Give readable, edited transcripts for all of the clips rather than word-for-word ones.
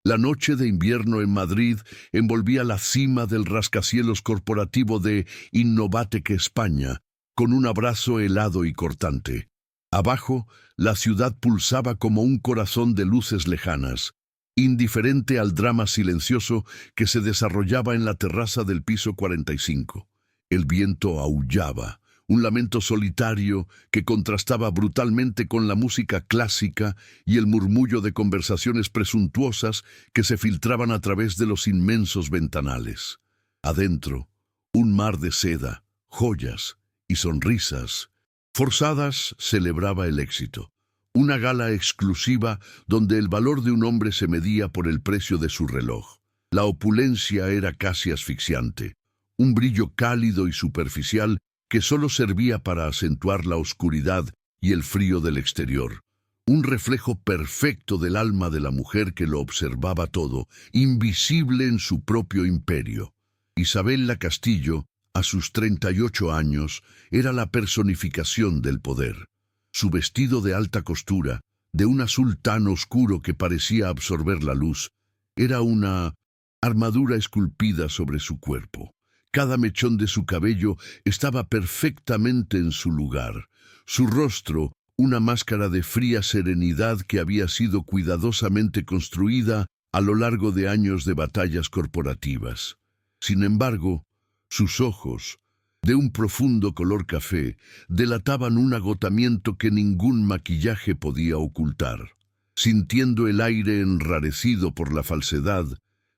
La noche de invierno en Madrid envolvía la cima del rascacielos corporativo de Innovatec España, con un abrazo helado y cortante. Abajo, la ciudad pulsaba como un corazón de luces lejanas, indiferente al drama silencioso que se desarrollaba en la terraza del piso 45. El viento aullaba, un lamento solitario que contrastaba brutalmente con la música clásica y el murmullo de conversaciones presuntuosas que se filtraban a través de los inmensos ventanales. Adentro, un mar de seda, joyas y sonrisas forzadas celebraba el éxito. Una gala exclusiva donde el valor de un hombre se medía por el precio de su reloj. La opulencia era casi asfixiante, un brillo cálido y superficial que solo servía para acentuar la oscuridad y el frío del exterior. Un reflejo perfecto del alma de la mujer que lo observaba todo, invisible en su propio imperio. Isabela Castillo, a sus 38 años, era la personificación del poder. Su vestido de alta costura, de un azul tan oscuro que parecía absorber la luz, era una armadura esculpida sobre su cuerpo. Cada mechón de su cabello estaba perfectamente en su lugar. Su rostro, una máscara de fría serenidad que había sido cuidadosamente construida a lo largo de años de batallas corporativas. Sin embargo, sus ojos, de un profundo color café, delataban un agotamiento que ningún maquillaje podía ocultar. Sintiendo el aire enrarecido por la falsedad,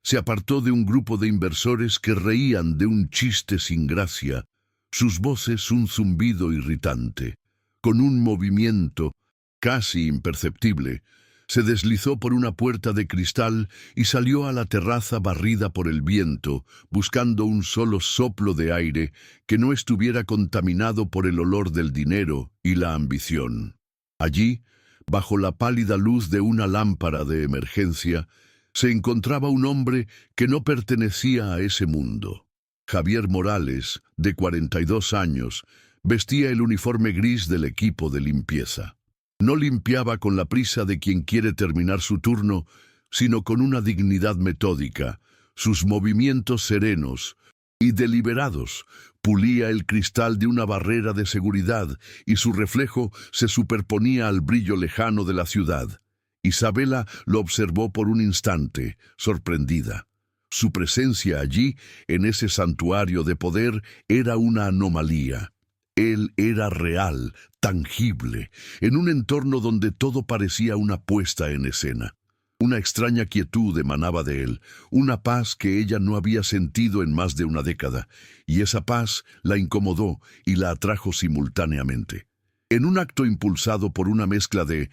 se apartó de un grupo de inversores que reían de un chiste sin gracia, sus voces un zumbido irritante. Con un movimiento casi imperceptible, se deslizó por una puerta de cristal y salió a la terraza barrida por el viento, buscando un solo soplo de aire que no estuviera contaminado por el olor del dinero y la ambición. Allí, bajo la pálida luz de una lámpara de emergencia, se encontraba un hombre que no pertenecía a ese mundo. Javier Morales, de 42 años, vestía el uniforme gris del equipo de limpieza. No limpiaba con la prisa de quien quiere terminar su turno, sino con una dignidad metódica. Sus movimientos serenos y deliberados pulía el cristal de una barrera de seguridad y su reflejo se superponía al brillo lejano de la ciudad. Isabela lo observó por un instante, sorprendida. Su presencia allí, en ese santuario de poder, era una anomalía. Él era real, tangible, en un entorno donde todo parecía una puesta en escena. Una extraña quietud emanaba de él, una paz que ella no había sentido en más de una década, y esa paz la incomodó y la atrajo simultáneamente. En un acto impulsado por una mezcla de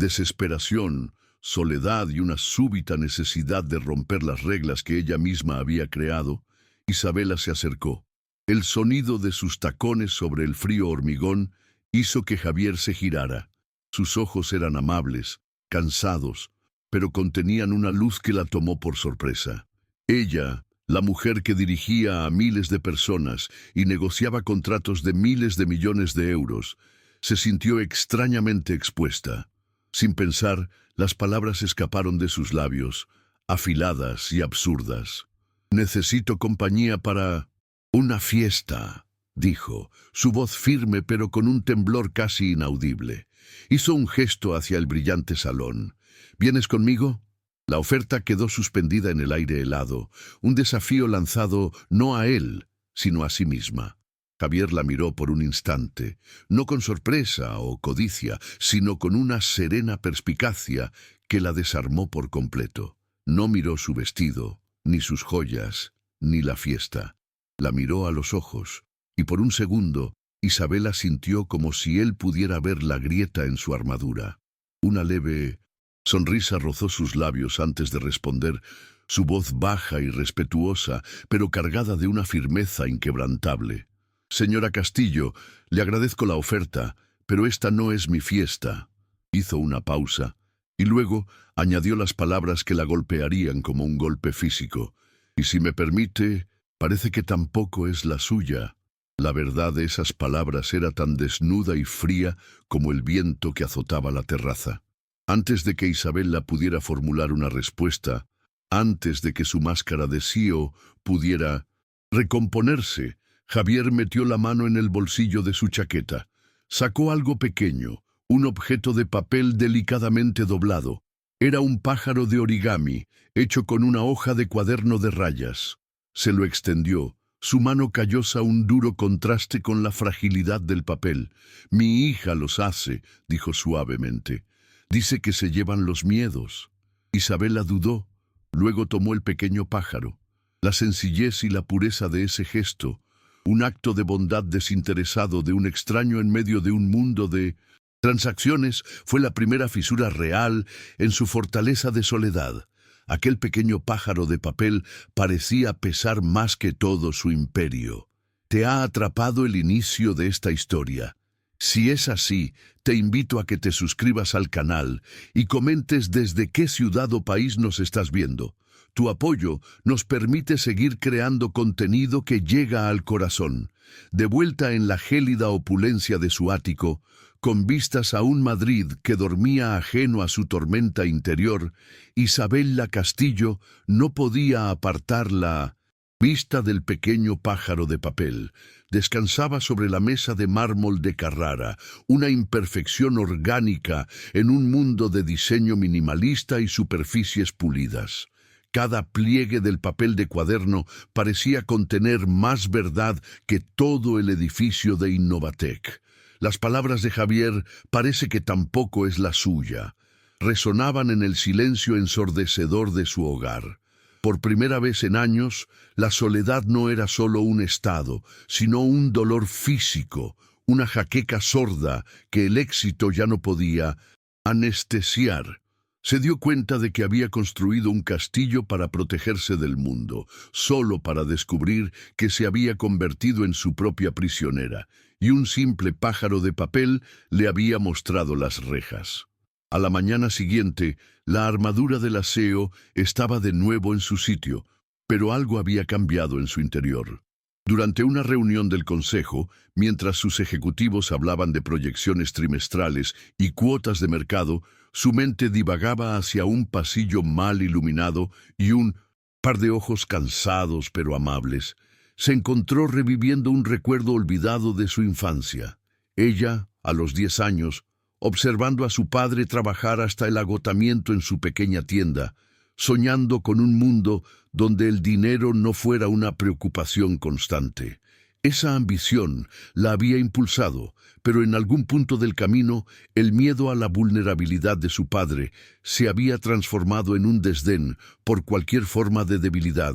desesperación, soledad y una súbita necesidad de romper las reglas que ella misma había creado, Isabela se acercó. El sonido de sus tacones sobre el frío hormigón hizo que Javier se girara. Sus ojos eran amables, cansados, pero contenían una luz que la tomó por sorpresa. Ella, la mujer que dirigía a miles de personas y negociaba contratos de miles de millones de euros, se sintió extrañamente expuesta. Sin pensar, las palabras escaparon de sus labios, afiladas y absurdas. «Necesito compañía para una fiesta», dijo, su voz firme pero con un temblor casi inaudible. Hizo un gesto hacia el brillante salón. «¿Vienes conmigo?» La oferta quedó suspendida en el aire helado, un desafío lanzado no a él, sino a sí misma. Javier la miró por un instante, no con sorpresa o codicia, sino con una serena perspicacia que la desarmó por completo. No miró su vestido, ni sus joyas, ni la fiesta. La miró a los ojos, y por un segundo, Isabela sintió como si él pudiera ver la grieta en su armadura. Una leve sonrisa rozó sus labios antes de responder, su voz baja y respetuosa, pero cargada de una firmeza inquebrantable. «Señora Castillo, le agradezco la oferta, pero esta no es mi fiesta». Hizo una pausa, y luego añadió las palabras que la golpearían como un golpe físico. «Y si me permite, parece que tampoco es la suya». La verdad de esas palabras era tan desnuda y fría como el viento que azotaba la terraza. Antes de que Isabela pudiera formular una respuesta, Antes de que su máscara de CEO pudiera recomponerse, Javier metió la mano en el bolsillo de su chaqueta. Sacó algo pequeño, un objeto de papel delicadamente doblado. Era un pájaro de origami, hecho con una hoja de cuaderno de rayas. Se lo extendió. Su mano callosa un duro contraste con la fragilidad del papel. «Mi hija los hace», dijo suavemente. «Dice que se llevan los miedos». Isabela dudó. Luego tomó el pequeño pájaro. La sencillez y la pureza de ese gesto, un acto de bondad desinteresado de un extraño en medio de un mundo de transacciones, fue la primera fisura real en su fortaleza de soledad. Aquel pequeño pájaro de papel parecía pesar más que todo su imperio. Te ha atrapado el inicio de esta historia. Si es así, te invito a que te suscribas al canal y comentes desde qué ciudad o país nos estás viendo. Tu apoyo nos permite seguir creando contenido que llega al corazón. De vuelta en la gélida opulencia de su ático, con vistas a un Madrid que dormía ajeno a su tormenta interior, Isabela Castillo no podía apartar la vista del pequeño pájaro de papel. Descansaba sobre la mesa de mármol de Carrara, una imperfección orgánica en un mundo de diseño minimalista y superficies pulidas. Cada pliegue del papel de cuaderno parecía contener más verdad que todo el edificio de Innovatec. Las palabras de Javier parece que tampoco es la suya. Resonaban en el silencio ensordecedor de su hogar. Por primera vez en años, la soledad no era solo un estado, sino un dolor físico, una jaqueca sorda que el éxito ya no podía anestesiar. Se dio cuenta de que había construido un castillo para protegerse del mundo, solo para descubrir que se había convertido en su propia prisionera, y un simple pájaro de papel le había mostrado las rejas. A la mañana siguiente, la armadura del aseo estaba de nuevo en su sitio, pero algo había cambiado en su interior. Durante una reunión del consejo, mientras sus ejecutivos hablaban de proyecciones trimestrales y cuotas de mercado, su mente divagaba hacia un pasillo mal iluminado y un par de ojos cansados pero amables. Se encontró reviviendo un recuerdo olvidado de su infancia. Ella, a los 10 años, observando a su padre trabajar hasta el agotamiento en su pequeña tienda, soñando con un mundo donde el dinero no fuera una preocupación constante. Esa ambición la había impulsado, pero en algún punto del camino, el miedo a la vulnerabilidad de su padre se había transformado en un desdén por cualquier forma de debilidad,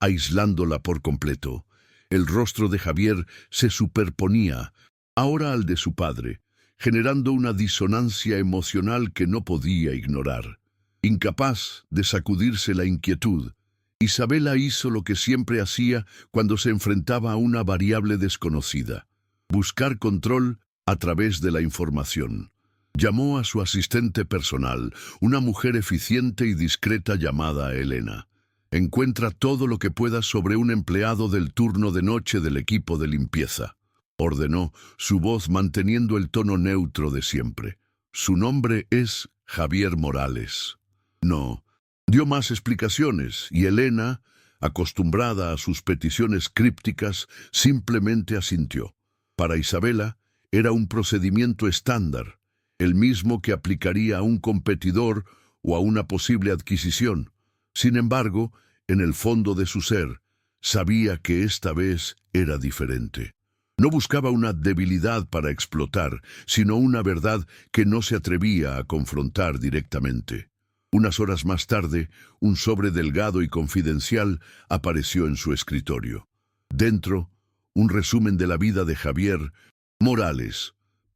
aislándola por completo. El rostro de Javier se superponía, ahora al de su padre, generando una disonancia emocional que no podía ignorar. Incapaz de sacudirse la inquietud, Isabela hizo lo que siempre hacía cuando se enfrentaba a una variable desconocida: buscar control a través de la información. Llamó a su asistente personal, una mujer eficiente y discreta llamada Elena. «Encuentra todo lo que puedas sobre un empleado del turno de noche del equipo de limpieza», ordenó, su voz manteniendo el tono neutro de siempre. «Su nombre es Javier Morales». No. Dio más explicaciones y Elena, acostumbrada a sus peticiones crípticas, simplemente asintió. Para Isabela era un procedimiento estándar, el mismo que aplicaría a un competidor o a una posible adquisición. Sin embargo, en el fondo de su ser, sabía que esta vez era diferente. No buscaba una debilidad para explotar, sino una verdad que no se atrevía a confrontar directamente. Unas horas más tarde, un sobre delgado y confidencial apareció en su escritorio. Dentro, un resumen de la vida de Javier Morales.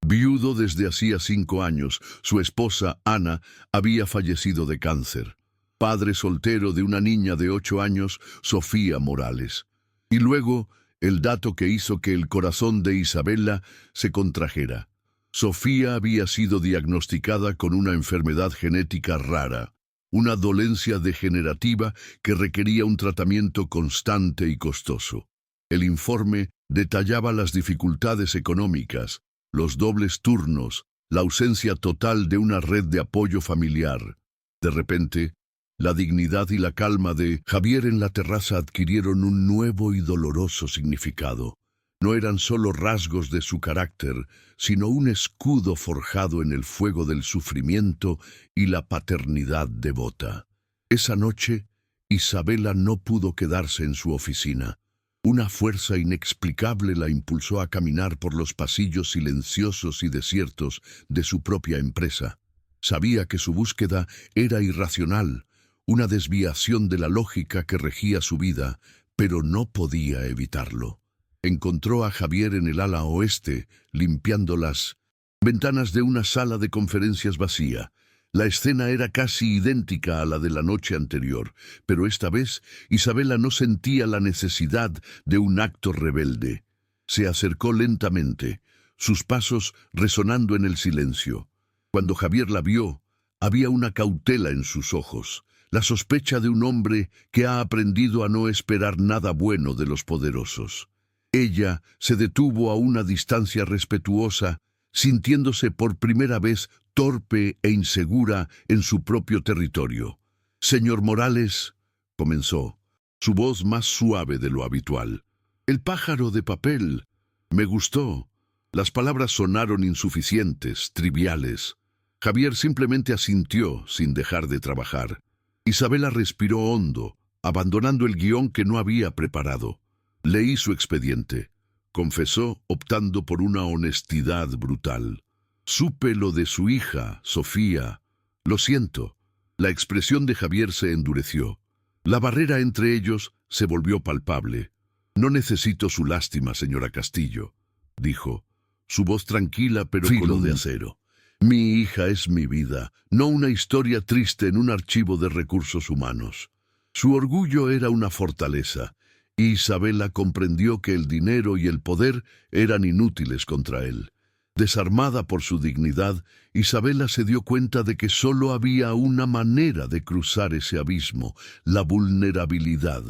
Viudo desde hacía 5 años, su esposa, Ana, había fallecido de cáncer. Padre soltero de una niña de 8 años, Sofía Morales. Y luego, el dato que hizo que el corazón de Isabela se contrajera. Sofía había sido diagnosticada con una enfermedad genética rara, una dolencia degenerativa que requería un tratamiento constante y costoso. El informe detallaba las dificultades económicas, los dobles turnos, la ausencia total de una red de apoyo familiar. De repente, La dignidad y la calma de Javier en la terraza adquirieron un nuevo y doloroso significado. No eran solo rasgos de su carácter, sino un escudo forjado en el fuego del sufrimiento y la paternidad devota. Esa noche, Isabela no pudo quedarse en su oficina. Una fuerza inexplicable la impulsó a caminar por los pasillos silenciosos y desiertos de su propia empresa. Sabía que su búsqueda era irracional, una desviación de la lógica que regía su vida, pero no podía evitarlo. Encontró a Javier en el ala oeste, limpiando las ventanas de una sala de conferencias vacía. La escena era casi idéntica a la de la noche anterior, pero esta vez Isabela no sentía la necesidad de un acto rebelde. Se acercó lentamente, sus pasos resonando en el silencio. Cuando Javier la vio, había una cautela en sus ojos, la sospecha de un hombre que ha aprendido a no esperar nada bueno de los poderosos. Ella se detuvo a una distancia respetuosa, sintiéndose por primera vez torpe e insegura en su propio territorio. «Señor Morales», comenzó, su voz más suave de lo habitual. «El pájaro de papel. Me gustó». Las palabras sonaron insuficientes, triviales. Javier simplemente asintió sin dejar de trabajar. Isabela respiró hondo, abandonando el guión que no había preparado. Leí su expediente, confesó, optando por una honestidad brutal. Supe lo de su hija, Sofía. Lo siento. La expresión de Javier se endureció. La barrera entre ellos se volvió palpable. No necesito su lástima, señora Castillo, dijo, su voz tranquila pero filo de acero. Mi hija es mi vida, no una historia triste en un archivo de recursos humanos. Su orgullo era una fortaleza, y Isabela comprendió que el dinero y el poder eran inútiles contra él. Desarmada por su dignidad, Isabela se dio cuenta de que solo había una manera de cruzar ese abismo, la vulnerabilidad.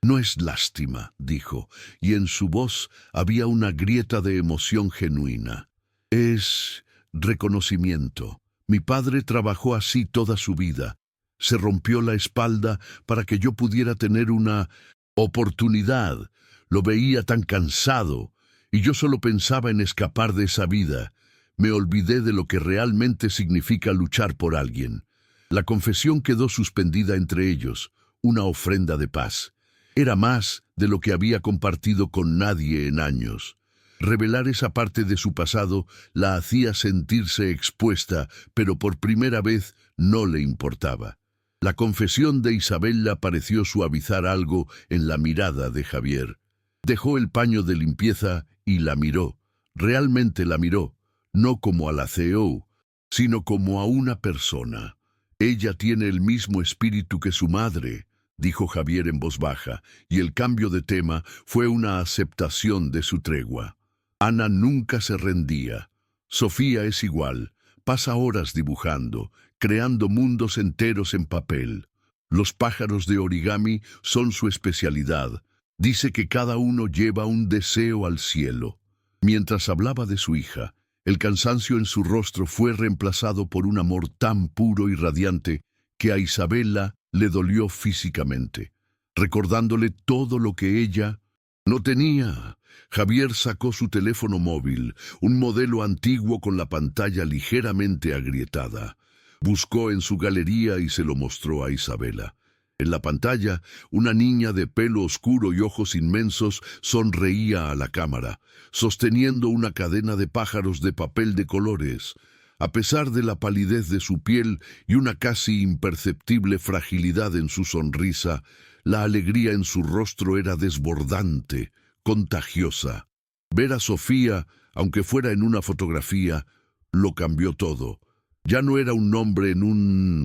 «No es lástima», dijo, y en su voz había una grieta de emoción genuina. «Es reconocimiento. Mi padre trabajó así toda su vida. Se rompió la espalda para que yo pudiera tener una oportunidad. Lo veía tan cansado, y yo solo pensaba en escapar de esa vida. Me olvidé de lo que realmente significa luchar por alguien». La confesión quedó suspendida entre ellos, una ofrenda de paz. Era más de lo que había compartido con nadie en años. Revelar esa parte de su pasado la hacía sentirse expuesta, pero por primera vez no le importaba. La confesión de Isabela pareció suavizar algo en la mirada de Javier. Dejó el paño de limpieza y la miró. Realmente la miró, no como a la CEO, sino como a una persona. «Ella tiene el mismo espíritu que su madre», dijo Javier en voz baja, y el cambio de tema fue una aceptación de su tregua. «Ana nunca se rendía. Sofía es igual, pasa horas dibujando, creando mundos enteros en papel. Los pájaros de origami son su especialidad. Dice que cada uno lleva un deseo al cielo». Mientras hablaba de su hija, el cansancio en su rostro fue reemplazado por un amor tan puro y radiante que a Isabela le dolió físicamente, recordándole todo lo que ella no tenía. Javier sacó su teléfono móvil, un modelo antiguo con la pantalla ligeramente agrietada. Buscó en su galería y se lo mostró a Isabela. En la pantalla, una niña de pelo oscuro y ojos inmensos sonreía a la cámara, sosteniendo una cadena de pájaros de papel de colores. A pesar de la palidez de su piel y una casi imperceptible fragilidad en su sonrisa, la alegría en su rostro era desbordante, contagiosa. Ver a Sofía, aunque fuera en una fotografía, lo cambió todo. Ya no era un nombre en un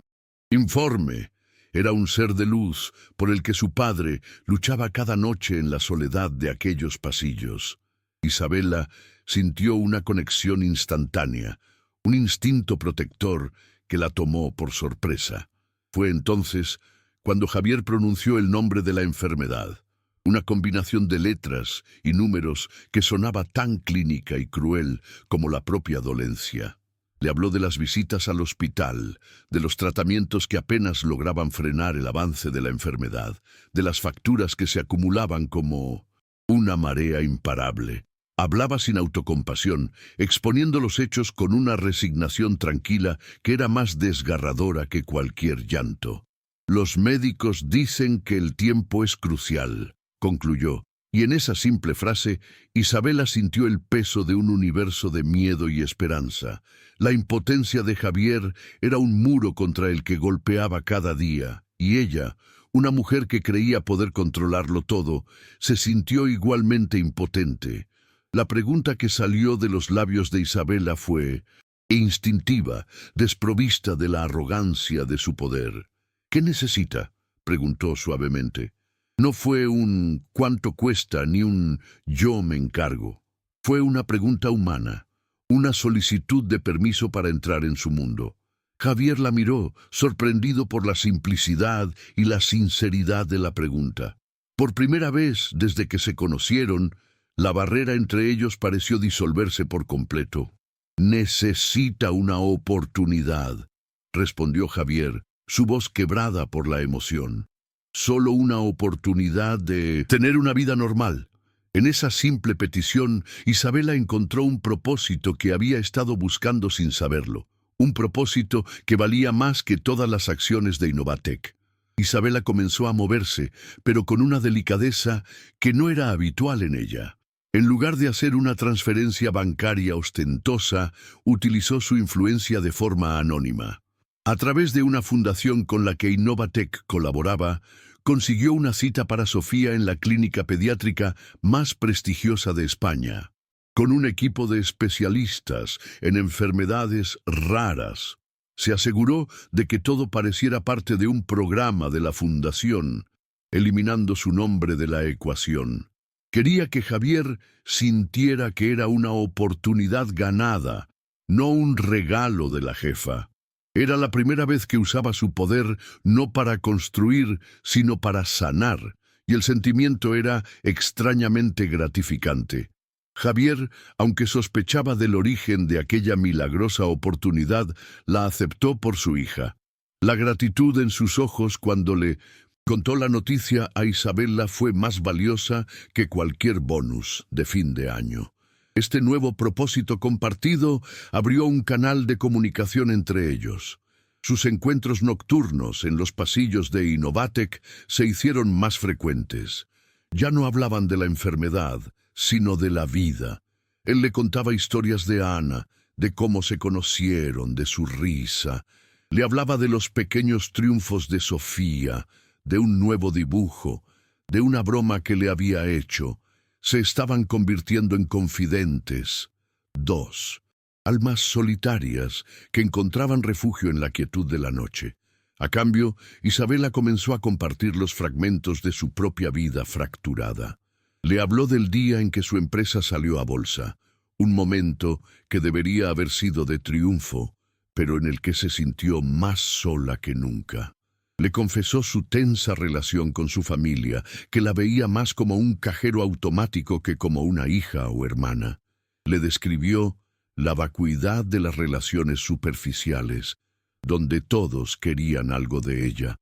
informe. Era un ser de luz por el que su padre luchaba cada noche en la soledad de aquellos pasillos. Isabela sintió una conexión instantánea, un instinto protector que la tomó por sorpresa. Fue entonces cuando Javier pronunció el nombre de la enfermedad, una combinación de letras y números que sonaba tan clínica y cruel como la propia dolencia. Le habló de las visitas al hospital, de los tratamientos que apenas lograban frenar el avance de la enfermedad, de las facturas que se acumulaban como una marea imparable. Hablaba sin autocompasión, exponiendo los hechos con una resignación tranquila que era más desgarradora que cualquier llanto. Los médicos dicen que el tiempo es crucial, concluyó, y en esa simple frase, Isabela sintió el peso de un universo de miedo y esperanza. La impotencia de Javier era un muro contra el que golpeaba cada día, y ella, una mujer que creía poder controlarlo todo, se sintió igualmente impotente. La pregunta que salió de los labios de Isabela fue instintiva, desprovista de la arrogancia de su poder. ¿Qué necesita?, preguntó suavemente. No fue un «¿cuánto cuesta?» ni un «yo me encargo». Fue una pregunta humana, una solicitud de permiso para entrar en su mundo. Javier la miró, sorprendido por la simplicidad y la sinceridad de la pregunta. Por primera vez desde que se conocieron, la barrera entre ellos pareció disolverse por completo. «Necesita una oportunidad», respondió Javier, su voz quebrada por la emoción. Solo una oportunidad de tener una vida normal. En esa simple petición, Isabela encontró un propósito que había estado buscando sin saberlo. Un propósito que valía más que todas las acciones de Innovatec. Isabela comenzó a moverse, pero con una delicadeza que no era habitual en ella. En lugar de hacer una transferencia bancaria ostentosa, utilizó su influencia de forma anónima. A través de una fundación con la que Innovatec colaboraba, consiguió una cita para Sofía en la clínica pediátrica más prestigiosa de España, con un equipo de especialistas en enfermedades raras. Se aseguró de que todo pareciera parte de un programa de la fundación, eliminando su nombre de la ecuación. Quería que Javier sintiera que era una oportunidad ganada, no un regalo de la jefa. Era la primera vez que usaba su poder no para construir, sino para sanar, y el sentimiento era extrañamente gratificante. Javier, aunque sospechaba del origen de aquella milagrosa oportunidad, la aceptó por su hija. La gratitud en sus ojos cuando le contó la noticia a Isabela fue más valiosa que cualquier bonus de fin de año. Este nuevo propósito compartido abrió un canal de comunicación entre ellos. Sus encuentros nocturnos en los pasillos de Innovatec se hicieron más frecuentes. Ya no hablaban de la enfermedad, sino de la vida. Él le contaba historias de Ana, de cómo se conocieron, de su risa. Le hablaba de los pequeños triunfos de Sofía, de un nuevo dibujo, de una broma que le había hecho. Se estaban convirtiendo en confidentes. Dos almas solitarias que encontraban refugio en la quietud de la noche. A cambio, Isabela comenzó a compartir los fragmentos de su propia vida fracturada. Le habló del día en que su empresa salió a bolsa, un momento que debería haber sido de triunfo, pero en el que se sintió más sola que nunca. Le confesó su tensa relación con su familia, que la veía más como un cajero automático que como una hija o hermana. Le describió la vacuidad de las relaciones superficiales, donde todos querían algo de ella.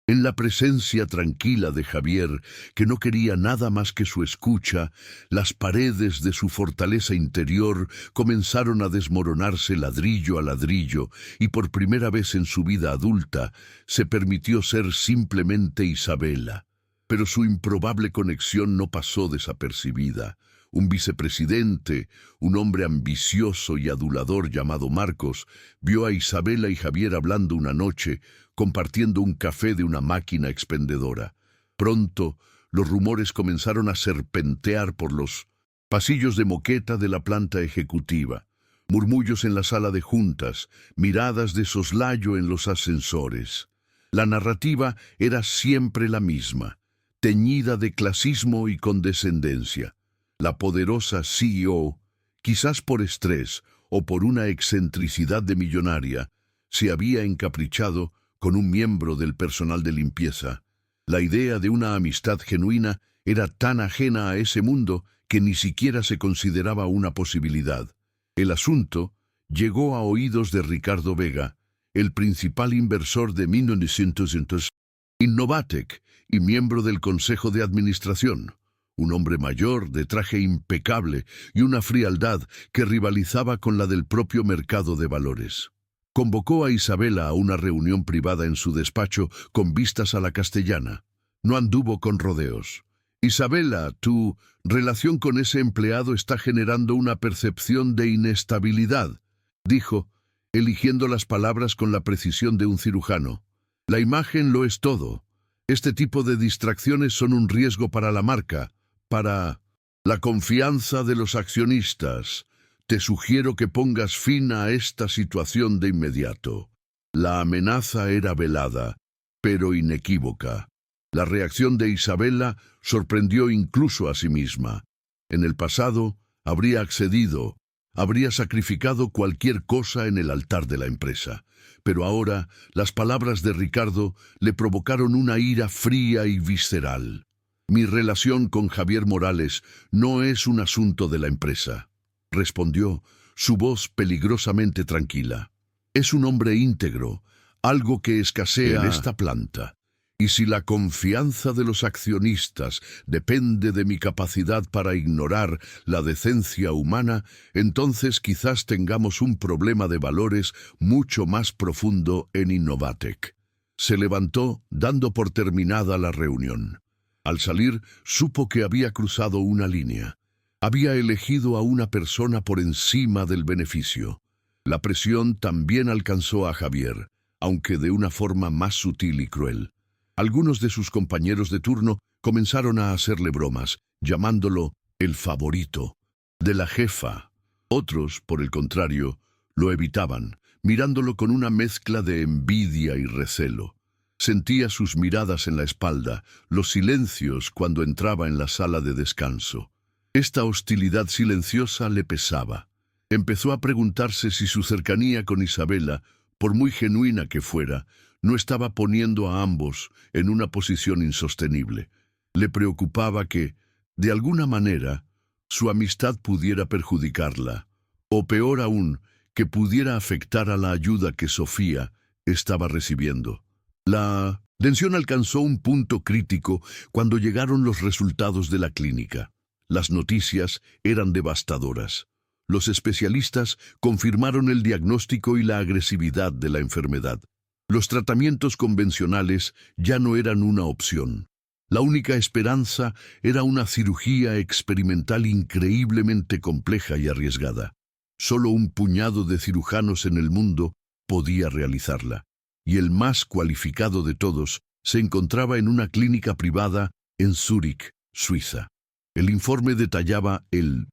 En la presencia tranquila de Javier, que no quería nada más que su escucha, las paredes de su fortaleza interior comenzaron a desmoronarse ladrillo a ladrillo, y por primera vez en su vida adulta se permitió ser simplemente Isabela. Pero su improbable conexión no pasó desapercibida. Un vicepresidente, un hombre ambicioso y adulador llamado Marcos, vio a Isabela y Javier hablando una noche, compartiendo un café de una máquina expendedora. Pronto, los rumores comenzaron a serpentear por los pasillos de moqueta de la planta ejecutiva, murmullos en la sala de juntas, miradas de soslayo en los ascensores. La narrativa era siempre la misma, teñida de clasismo y condescendencia. La poderosa CEO, quizás por estrés o por una excentricidad de millonaria, se había encaprichado con un miembro del personal de limpieza. La idea de una amistad genuina era tan ajena a ese mundo que ni siquiera se consideraba una posibilidad. El asunto llegó a oídos de Ricardo Vega, el principal inversor de 1900 Innovatec y miembro del Consejo de Administración, un hombre mayor, de traje impecable y una frialdad que rivalizaba con la del propio mercado de valores. Convocó a Isabela a una reunión privada en su despacho con vistas a la Castellana. No anduvo con rodeos. Isabela, tu relación con ese empleado está generando una percepción de inestabilidad, dijo, eligiendo las palabras con la precisión de un cirujano. La imagen lo es todo. Este tipo de distracciones son un riesgo para la marca, para la confianza de los accionistas. Te sugiero que pongas fin a esta situación de inmediato. La amenaza era velada, pero inequívoca. La reacción de Isabela sorprendió incluso a sí misma. En el pasado, habría accedido, habría sacrificado cualquier cosa en el altar de la empresa. Pero ahora, las palabras de Ricardo le provocaron una ira fría y visceral. Mi relación con Javier Morales no es un asunto de la empresa, respondió, su voz peligrosamente tranquila. Es un hombre íntegro, algo que escasea en esta planta. Y si la confianza de los accionistas depende de mi capacidad para ignorar la decencia humana, entonces quizás tengamos un problema de valores mucho más profundo en Innovatec. Se levantó, dando por terminada la reunión. Al salir, supo que había cruzado una línea. Había elegido a una persona por encima del beneficio. La presión también alcanzó a Javier, aunque de una forma más sutil y cruel. Algunos de sus compañeros de turno comenzaron a hacerle bromas, llamándolo el favorito de la jefa. Otros, por el contrario, lo evitaban, mirándolo con una mezcla de envidia y recelo. Sentía sus miradas en la espalda, los silencios cuando entraba en la sala de descanso. Esta hostilidad silenciosa le pesaba. Empezó a preguntarse si su cercanía con Isabela, por muy genuina que fuera, no estaba poniendo a ambos en una posición insostenible. Le preocupaba que, de alguna manera, su amistad pudiera perjudicarla, o peor aún, que pudiera afectar a la ayuda que Sofía estaba recibiendo. La tensión alcanzó un punto crítico cuando llegaron los resultados de la clínica. Las noticias eran devastadoras. Los especialistas confirmaron el diagnóstico y la agresividad de la enfermedad. Los tratamientos convencionales ya no eran una opción. La única esperanza era una cirugía experimental increíblemente compleja y arriesgada. Solo un puñado de cirujanos en el mundo podía realizarla, y el más cualificado de todos se encontraba en una clínica privada en Zúrich, Suiza. El informe detallaba el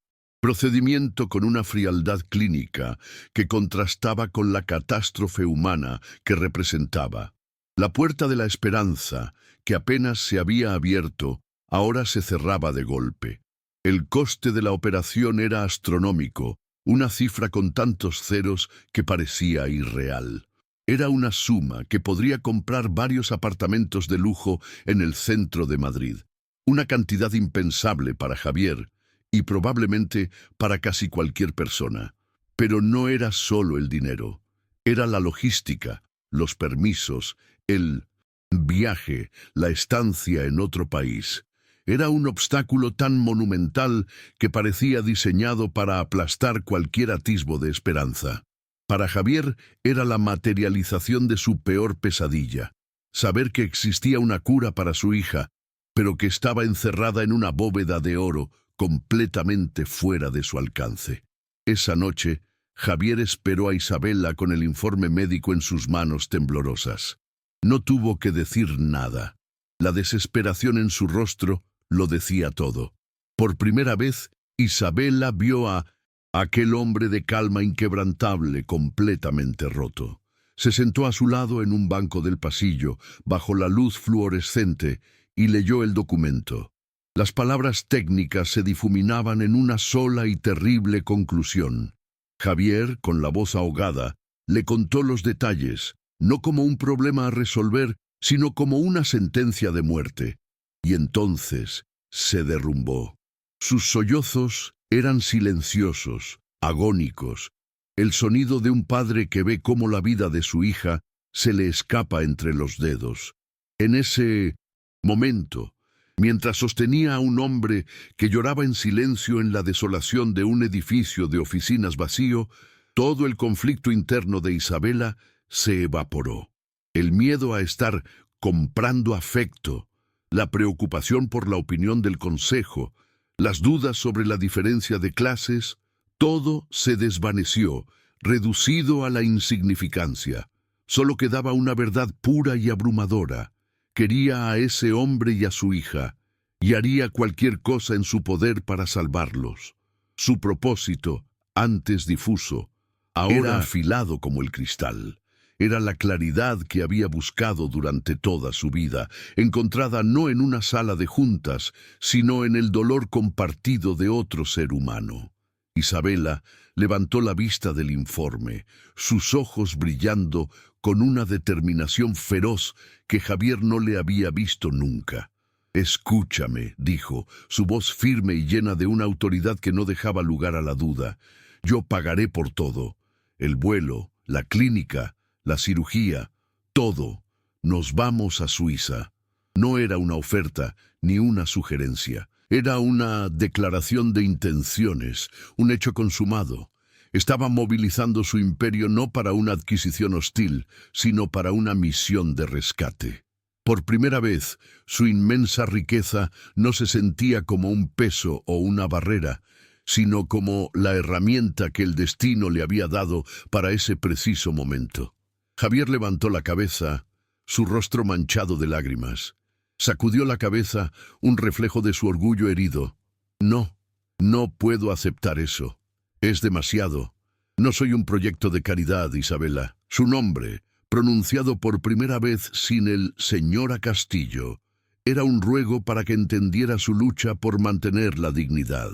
procedimiento con una frialdad clínica que contrastaba con la catástrofe humana que representaba. La puerta de la esperanza, que apenas se había abierto, ahora se cerraba de golpe. El coste de la operación era astronómico, una cifra con tantos ceros que parecía irreal. Era una suma que podría comprar varios apartamentos de lujo en el centro de Madrid. Una cantidad impensable para Javier, y probablemente para casi cualquier persona. Pero no era solo el dinero, era la logística, los permisos, el viaje, la estancia en otro país. Era un obstáculo tan monumental que parecía diseñado para aplastar cualquier atisbo de esperanza. Para Javier era la materialización de su peor pesadilla, saber que existía una cura para su hija, pero que estaba encerrada en una bóveda de oro, completamente fuera de su alcance. Esa noche, Javier esperó a Isabela con el informe médico en sus manos temblorosas. No tuvo que decir nada. La desesperación en su rostro lo decía todo. Por primera vez, Isabela vio a aquel hombre de calma inquebrantable completamente roto. Se sentó a su lado en un banco del pasillo, bajo la luz fluorescente, y leyó el documento. Las palabras técnicas se difuminaban en una sola y terrible conclusión. Javier, con la voz ahogada, le contó los detalles, no como un problema a resolver, sino como una sentencia de muerte. Y entonces se derrumbó. Sus sollozos eran silenciosos, agónicos, el sonido de un padre que ve cómo la vida de su hija se le escapa entre los dedos. En ese momento, mientras sostenía a un hombre que lloraba en silencio en la desolación de un edificio de oficinas vacío, todo el conflicto interno de Isabela se evaporó. El miedo a estar comprando afecto, la preocupación por la opinión del consejo, las dudas sobre la diferencia de clases, todo se desvaneció, reducido a la insignificancia. Solo quedaba una verdad pura y abrumadora. Quería a ese hombre y a su hija, y haría cualquier cosa en su poder para salvarlos. Su propósito, antes difuso, ahora era afilado como el cristal. Era la claridad que había buscado durante toda su vida, encontrada no en una sala de juntas, sino en el dolor compartido de otro ser humano. Isabela levantó la vista del informe, sus ojos brillando con una determinación feroz que Javier no le había visto nunca. «Escúchame», dijo, su voz firme y llena de una autoridad que no dejaba lugar a la duda. «Yo pagaré por todo. El vuelo, la clínica, la cirugía, todo. Nos vamos a Suiza». No era una oferta ni una sugerencia. Era una declaración de intenciones, un hecho consumado. Estaba movilizando su imperio no para una adquisición hostil, sino para una misión de rescate. Por primera vez, su inmensa riqueza no se sentía como un peso o una barrera, sino como la herramienta que el destino le había dado para ese preciso momento. Javier levantó la cabeza, su rostro manchado de lágrimas. Sacudió la cabeza, un reflejo de su orgullo herido. «No, no puedo aceptar eso. Es demasiado. No soy un proyecto de caridad, Isabela». Su nombre, pronunciado por primera vez sin el «Señora Castillo», era un ruego para que entendiera su lucha por mantener la dignidad.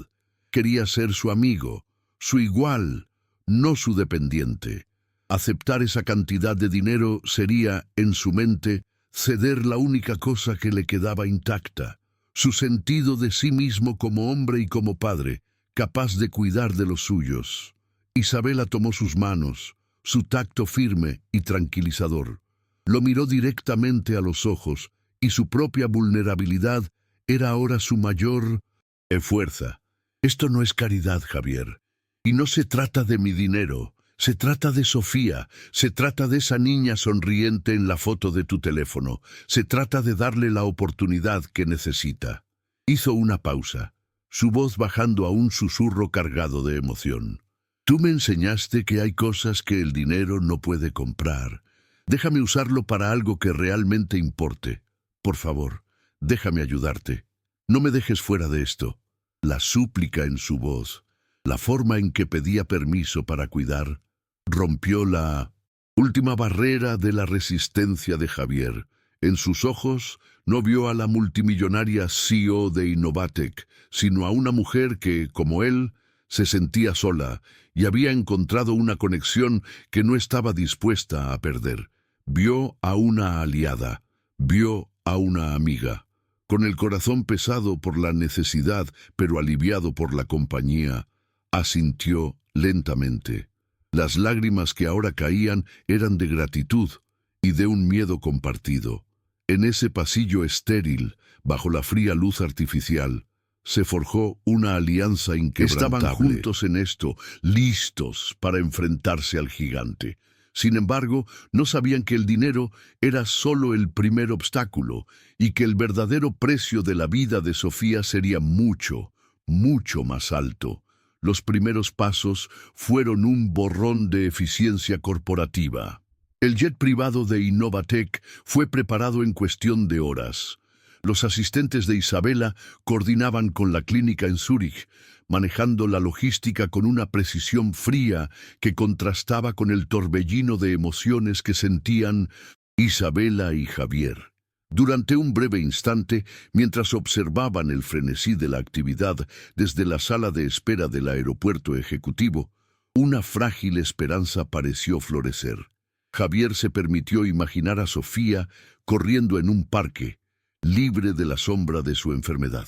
Quería ser su amigo, su igual, no su dependiente. Aceptar esa cantidad de dinero sería, en su mente, ceder la única cosa que le quedaba intacta, su sentido de sí mismo como hombre y como padre, capaz de cuidar de los suyos. Isabela tomó sus manos, su tacto firme y tranquilizador. Lo miró directamente a los ojos, y su propia vulnerabilidad era ahora su mayor fuerza. «Esto no es caridad, Javier, y no se trata de mi dinero. Se trata de Sofía, se trata de esa niña sonriente en la foto de tu teléfono, se trata de darle la oportunidad que necesita». Hizo una pausa, su voz bajando a un susurro cargado de emoción. «Tú me enseñaste que hay cosas que el dinero no puede comprar. Déjame usarlo para algo que realmente importe. Por favor, déjame ayudarte. No me dejes fuera de esto». La súplica en su voz, la forma en que pedía permiso para cuidar, rompió la última barrera de la resistencia de Javier. En sus ojos no vio a la multimillonaria CEO de Innovatec, sino a una mujer que, como él, se sentía sola y había encontrado una conexión que no estaba dispuesta a perder. Vio a una aliada, vio a una amiga. Con el corazón pesado por la necesidad, pero aliviado por la compañía, asintió lentamente. Las lágrimas que ahora caían eran de gratitud y de un miedo compartido. En ese pasillo estéril, bajo la fría luz artificial, se forjó una alianza inquebrantable. Estaban juntos en esto, listos para enfrentarse al gigante. Sin embargo, no sabían que el dinero era solo el primer obstáculo y que el verdadero precio de la vida de Sofía sería mucho, mucho más alto. Los primeros pasos fueron un borrón de eficiencia corporativa. El jet privado de Innovatec fue preparado en cuestión de horas. Los asistentes de Isabela coordinaban con la clínica en Zúrich, manejando la logística con una precisión fría que contrastaba con el torbellino de emociones que sentían Isabela y Javier. Durante un breve instante, mientras observaban el frenesí de la actividad desde la sala de espera del aeropuerto ejecutivo, una frágil esperanza pareció florecer. Javier se permitió imaginar a Sofía corriendo en un parque, libre de la sombra de su enfermedad.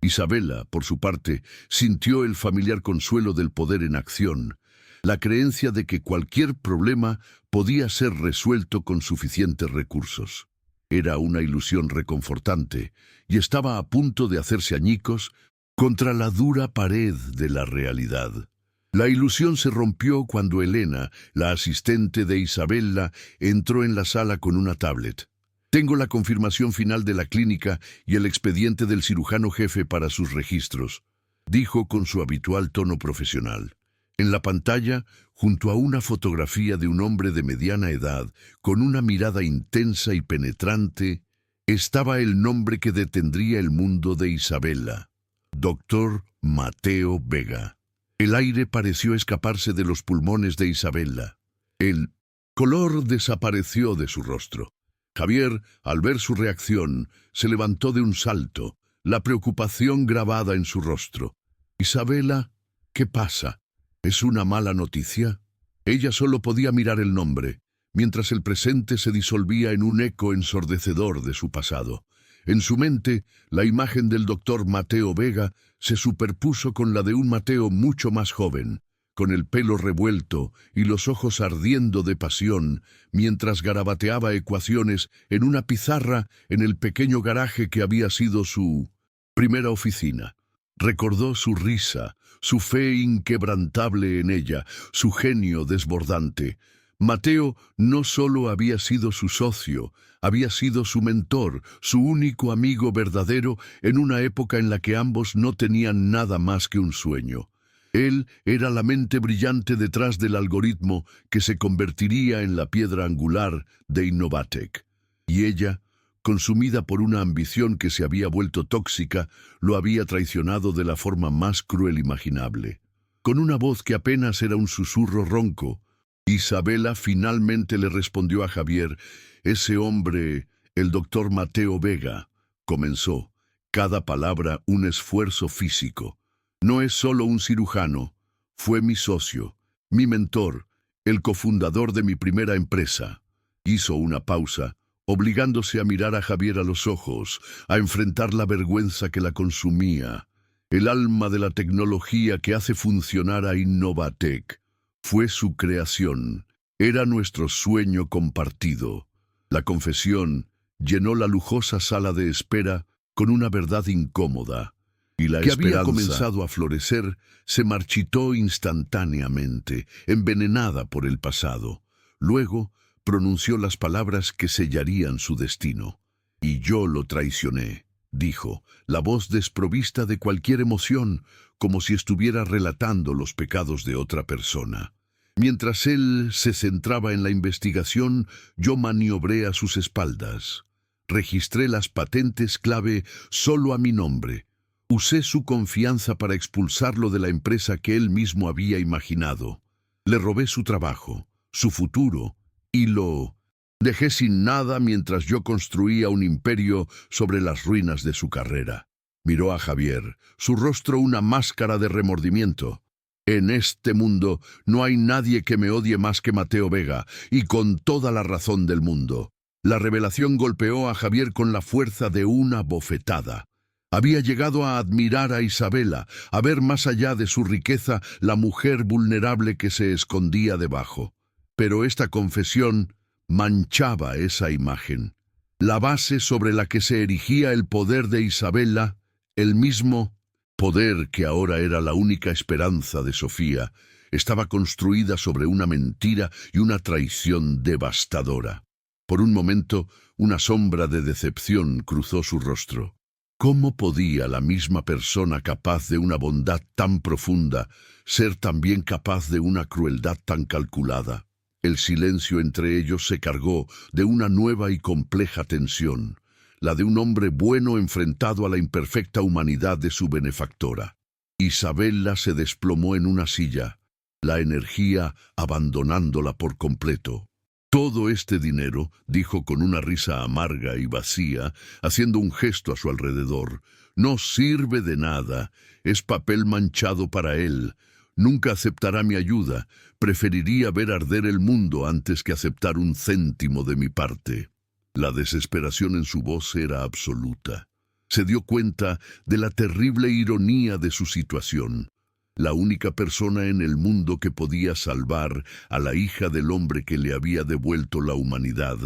Isabela, por su parte, sintió el familiar consuelo del poder en acción, la creencia de que cualquier problema podía ser resuelto con suficientes recursos. Era una ilusión reconfortante y estaba a punto de hacerse añicos contra la dura pared de la realidad. La ilusión se rompió cuando Elena, la asistente de Isabella, entró en la sala con una tablet. Tengo la confirmación final de la clínica y el expediente del cirujano jefe para sus registros, dijo con su habitual tono profesional. En la pantalla, junto a una fotografía de un hombre de mediana edad, con una mirada intensa y penetrante, estaba el nombre que detendría el mundo de Isabella: Dr. Mateo Vega. El aire pareció escaparse de los pulmones de Isabella. El color desapareció de su rostro. Javier, al ver su reacción, se levantó de un salto, la preocupación grabada en su rostro. «Isabella, ¿qué pasa? ¿Es una mala noticia?» Ella solo podía mirar el nombre, mientras el presente se disolvía en un eco ensordecedor de su pasado. En su mente, la imagen del doctor Mateo Vega se superpuso con la de un Mateo mucho más joven, con el pelo revuelto y los ojos ardiendo de pasión, mientras garabateaba ecuaciones en una pizarra en el pequeño garaje que había sido su primera oficina. Recordó su risa, su fe inquebrantable en ella, su genio desbordante. Mateo no solo había sido su socio, había sido su mentor, su único amigo verdadero en una época en la que ambos no tenían nada más que un sueño. Él era la mente brillante detrás del algoritmo que se convertiría en la piedra angular de Innovatec. Y ella, consumida por una ambición que se había vuelto tóxica, lo había traicionado de la forma más cruel imaginable. Con una voz que apenas era un susurro ronco, Isabella finalmente le respondió a Javier: «Ese hombre, el doctor Mateo Vega», comenzó, cada palabra un esfuerzo físico. «No es solo un cirujano, fue mi socio, mi mentor, el cofundador de mi primera empresa». Hizo una pausa, obligándose a mirar a Javier a los ojos, a enfrentar la vergüenza que la consumía. El alma de la tecnología que hace funcionar a Innovatec. Fue su creación, era nuestro sueño compartido. La confesión llenó la lujosa sala de espera con una verdad incómoda, y la esperanza, que había comenzado a florecer, se marchitó instantáneamente, envenenada por el pasado. Luego pronunció las palabras que sellarían su destino. «Y yo lo traicioné», dijo, la voz desprovista de cualquier emoción, como si estuviera relatando los pecados de otra persona. Mientras él se centraba en la investigación, yo maniobré a sus espaldas. Registré las patentes clave solo a mi nombre. Usé su confianza para expulsarlo de la empresa que él mismo había imaginado. Le robé su trabajo, su futuro, y lo dejé sin nada mientras yo construía un imperio sobre las ruinas de su carrera. Miró a Javier, su rostro una máscara de remordimiento. «En este mundo no hay nadie que me odie más que Mateo Vega, y con toda la razón del mundo». La revelación golpeó a Javier con la fuerza de una bofetada. Había llegado a admirar a Isabella, a ver más allá de su riqueza la mujer vulnerable que se escondía debajo. Pero esta confesión manchaba esa imagen. La base sobre la que se erigía el poder de Isabella, el mismo poder que ahora era la única esperanza de Sofía, estaba construida sobre una mentira y una traición devastadora. Por un momento, una sombra de decepción cruzó su rostro. ¿Cómo podía la misma persona capaz de una bondad tan profunda ser también capaz de una crueldad tan calculada? El silencio entre ellos se cargó de una nueva y compleja tensión, la de un hombre bueno enfrentado a la imperfecta humanidad de su benefactora. Isabella se desplomó en una silla, la energía abandonándola por completo. «Todo este dinero», dijo con una risa amarga y vacía, haciendo un gesto a su alrededor, «no sirve de nada, es papel manchado para él. Nunca aceptará mi ayuda, preferiría ver arder el mundo antes que aceptar un céntimo de mi parte». La desesperación en su voz era absoluta. Se dio cuenta de la terrible ironía de su situación. La única persona en el mundo que podía salvar a la hija del hombre que le había devuelto la humanidad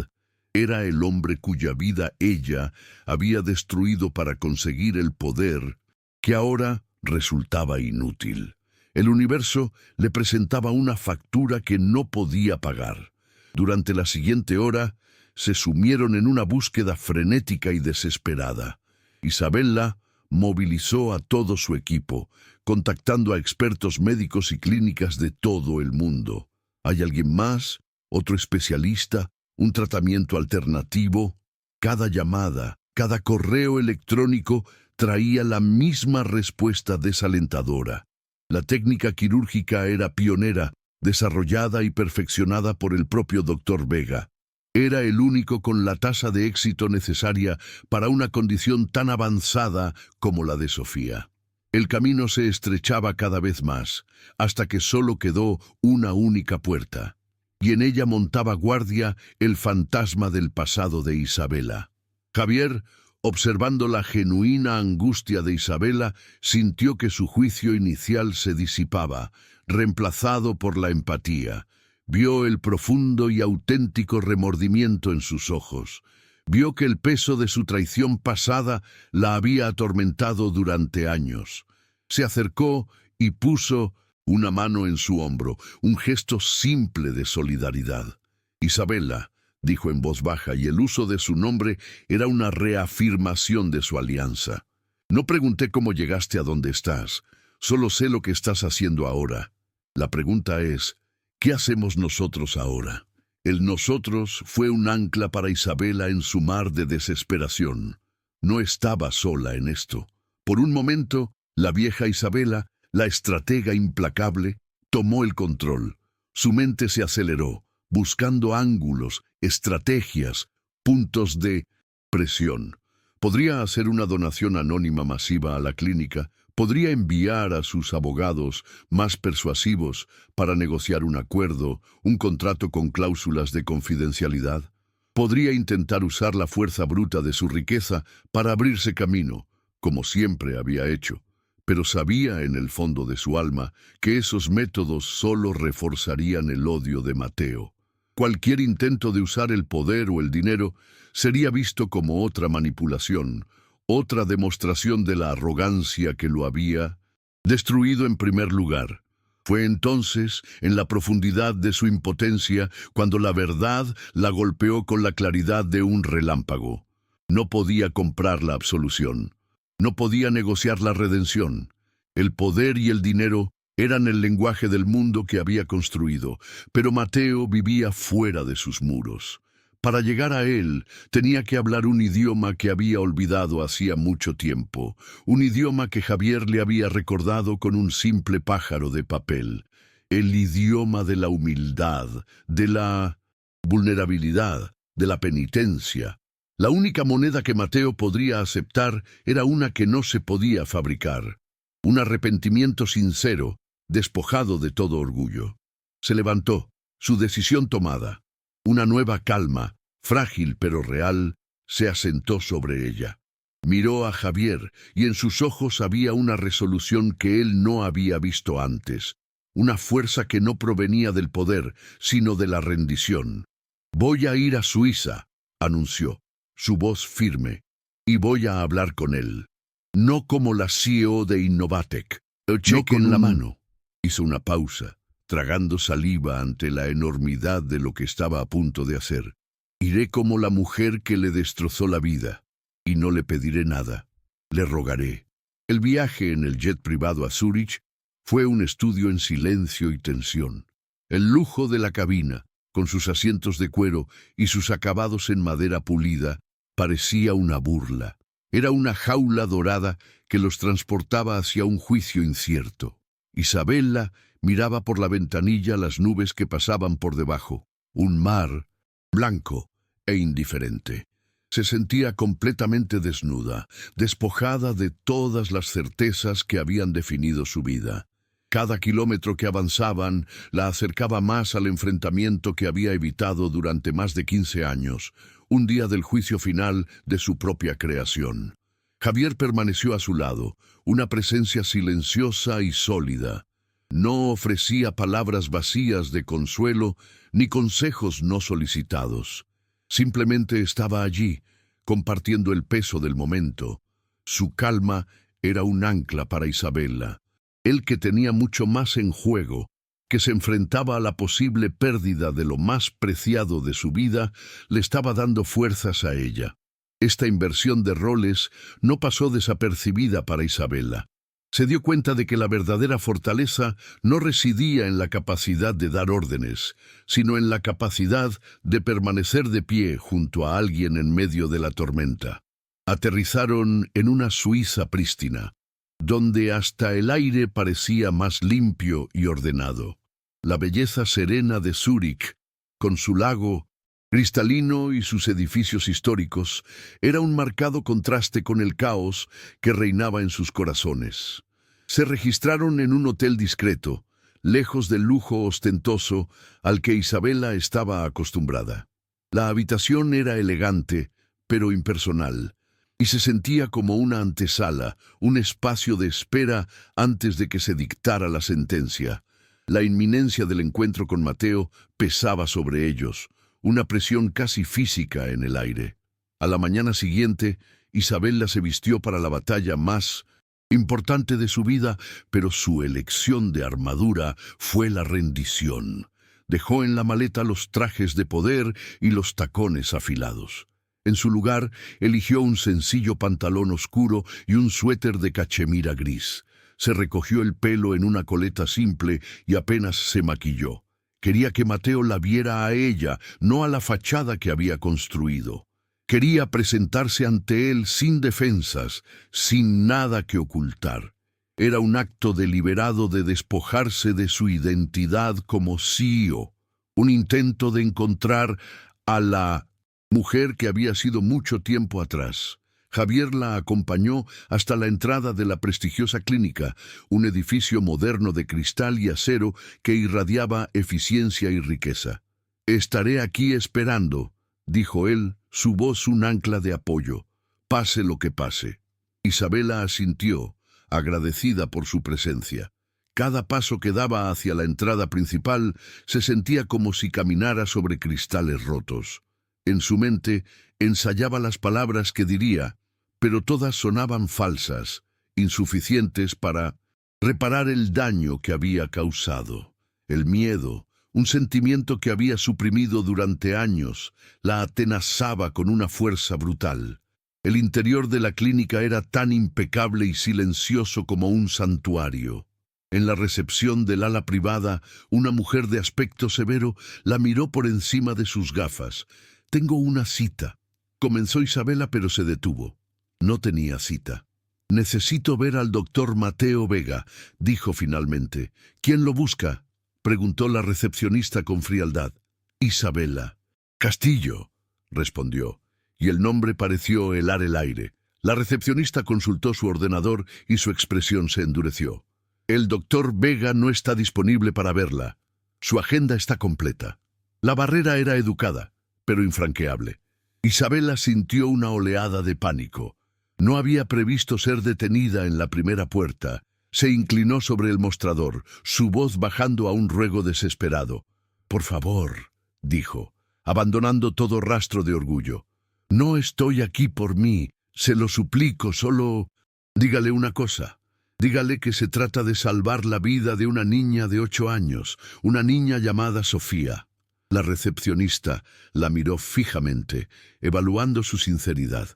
era el hombre cuya vida ella había destruido para conseguir el poder que ahora resultaba inútil. El universo le presentaba una factura que no podía pagar. Durante la siguiente hora, se sumieron en una búsqueda frenética y desesperada. Isabella movilizó a todo su equipo, contactando a expertos médicos y clínicas de todo el mundo. ¿Hay alguien más? ¿Otro especialista? ¿Un tratamiento alternativo? Cada llamada, cada correo electrónico traía la misma respuesta desalentadora. La técnica quirúrgica era pionera, desarrollada y perfeccionada por el propio Dr. Vega. Era el único con la tasa de éxito necesaria para una condición tan avanzada como la de Sofía. El camino se estrechaba cada vez más, hasta que solo quedó una única puerta, y en ella montaba guardia el fantasma del pasado de Isabella. Javier, observando la genuina angustia de Isabella, sintió que su juicio inicial se disipaba, reemplazado por la empatía. Vio el profundo y auténtico remordimiento en sus ojos. Vio que el peso de su traición pasada la había atormentado durante años. Se acercó y puso una mano en su hombro, un gesto simple de solidaridad. «Isabella», dijo en voz baja, y el uso de su nombre era una reafirmación de su alianza. «No pregunté cómo llegaste a donde estás, solo sé lo que estás haciendo ahora. La pregunta es, ¿qué hacemos nosotros ahora?» El nosotros fue un ancla para Isabella en su mar de desesperación. No estaba sola en esto. Por un momento, la vieja Isabella, la estratega implacable, tomó el control. Su mente se aceleró, buscando ángulos, estrategias, puntos de presión. Podría hacer una donación anónima masiva a la clínica, podría enviar a sus abogados más persuasivos para negociar un acuerdo, un contrato con cláusulas de confidencialidad. Podría intentar usar la fuerza bruta de su riqueza para abrirse camino, como siempre había hecho. Pero sabía en el fondo de su alma que esos métodos solo reforzarían el odio de Mateo. Cualquier intento de usar el poder o el dinero sería visto como otra manipulación, otra demostración de la arrogancia que lo había destruido en primer lugar. Fue entonces, en la profundidad de su impotencia, cuando la verdad la golpeó con la claridad de un relámpago. No podía comprar la absolución. No podía negociar la redención. El poder y el dinero eran el lenguaje del mundo que había construido, pero Mateo vivía fuera de sus muros. Para llegar a él, tenía que hablar un idioma que había olvidado hacía mucho tiempo, un idioma que Javier le había recordado con un simple pájaro de papel, el idioma de la humildad, de la vulnerabilidad, de la penitencia. La única moneda que Mateo podría aceptar era una que no se podía fabricar, un arrepentimiento sincero, despojado de todo orgullo. Se levantó, su decisión tomada. Una nueva calma, frágil pero real, se asentó sobre ella. Miró a Javier y en sus ojos había una resolución que él no había visto antes, una fuerza que no provenía del poder, sino de la rendición. «Voy a ir a Suiza», anunció, su voz firme, «y voy a hablar con él. No como la CEO de Innovatec, no con la mano». Hizo una pausa, tragando saliva ante la enormidad de lo que estaba a punto de hacer. «Iré como la mujer que le destrozó la vida, y no le pediré nada. Le rogaré». El viaje en el jet privado a Zúrich fue un estudio en silencio y tensión. El lujo de la cabina, con sus asientos de cuero y sus acabados en madera pulida, parecía una burla. Era una jaula dorada que los transportaba hacia un juicio incierto. Isabella miraba por la ventanilla las nubes que pasaban por debajo, un mar blanco e indiferente. Se sentía completamente desnuda, despojada de todas las certezas que habían definido su vida. Cada kilómetro que avanzaban la acercaba más al enfrentamiento que había evitado durante más de 15 años, un día del juicio final de su propia creación. Javier permaneció a su lado, una presencia silenciosa y sólida. No ofrecía palabras vacías de consuelo ni consejos no solicitados. Simplemente estaba allí, compartiendo el peso del momento. Su calma era un ancla para Isabela. Él, que tenía mucho más en juego, que se enfrentaba a la posible pérdida de lo más preciado de su vida, le estaba dando fuerzas a ella. Esta inversión de roles no pasó desapercibida para Isabela. Se dio cuenta de que la verdadera fortaleza no residía en la capacidad de dar órdenes, sino en la capacidad de permanecer de pie junto a alguien en medio de la tormenta. Aterrizaron en una Suiza prístina, donde hasta el aire parecía más limpio y ordenado. La belleza serena de Zúrich, con su lago cristalino y sus edificios históricos, era un marcado contraste con el caos que reinaba en sus corazones. Se registraron en un hotel discreto, lejos del lujo ostentoso al que Isabela estaba acostumbrada. La habitación era elegante, pero impersonal, y se sentía como una antesala, un espacio de espera antes de que se dictara la sentencia. La inminencia del encuentro con Mateo pesaba sobre ellos, una presión casi física en el aire. A la mañana siguiente, Isabela se vistió para la batalla más importante de su vida, pero su elección de armadura fue la rendición. Dejó en la maleta los trajes de poder y los tacones afilados. En su lugar, eligió un sencillo pantalón oscuro y un suéter de cachemira gris. Se recogió el pelo en una coleta simple y apenas se maquilló. Quería que Mateo la viera a ella, no a la fachada que había construido. Quería presentarse ante él sin defensas, sin nada que ocultar. Era un acto deliberado de despojarse de su identidad como CEO, un intento de encontrar a la mujer que había sido mucho tiempo atrás. Javier la acompañó hasta la entrada de la prestigiosa clínica, un edificio moderno de cristal y acero que irradiaba eficiencia y riqueza. «Estaré aquí esperando», dijo él, su voz un ancla de apoyo. «Pase lo que pase». Isabela asintió, agradecida por su presencia. Cada paso que daba hacia la entrada principal se sentía como si caminara sobre cristales rotos. En su mente ensayaba las palabras que diría, pero todas sonaban falsas, insuficientes para reparar el daño que había causado. El miedo, un sentimiento que había suprimido durante años, la atenazaba con una fuerza brutal. El interior de la clínica era tan impecable y silencioso como un santuario. En la recepción del ala privada, una mujer de aspecto severo la miró por encima de sus gafas. «Tengo una cita», comenzó Isabela, pero se detuvo. No tenía cita. «Necesito ver al doctor Mateo Vega», dijo finalmente. «¿Quién lo busca?», preguntó la recepcionista con frialdad. «Isabela». «Castillo», respondió, y el nombre pareció helar el aire. La recepcionista consultó su ordenador y su expresión se endureció. «El doctor Vega no está disponible para verla. Su agenda está completa». La barrera era educada, pero infranqueable. Isabela sintió una oleada de pánico. No había previsto ser detenida en la primera puerta. Se inclinó sobre el mostrador, su voz bajando a un ruego desesperado. «Por favor», dijo, abandonando todo rastro de orgullo. «No estoy aquí por mí, se lo suplico, solo dígale una cosa. Dígale que se trata de salvar la vida de una niña de 8 años, una niña llamada Sofía». La recepcionista la miró fijamente, evaluando su sinceridad.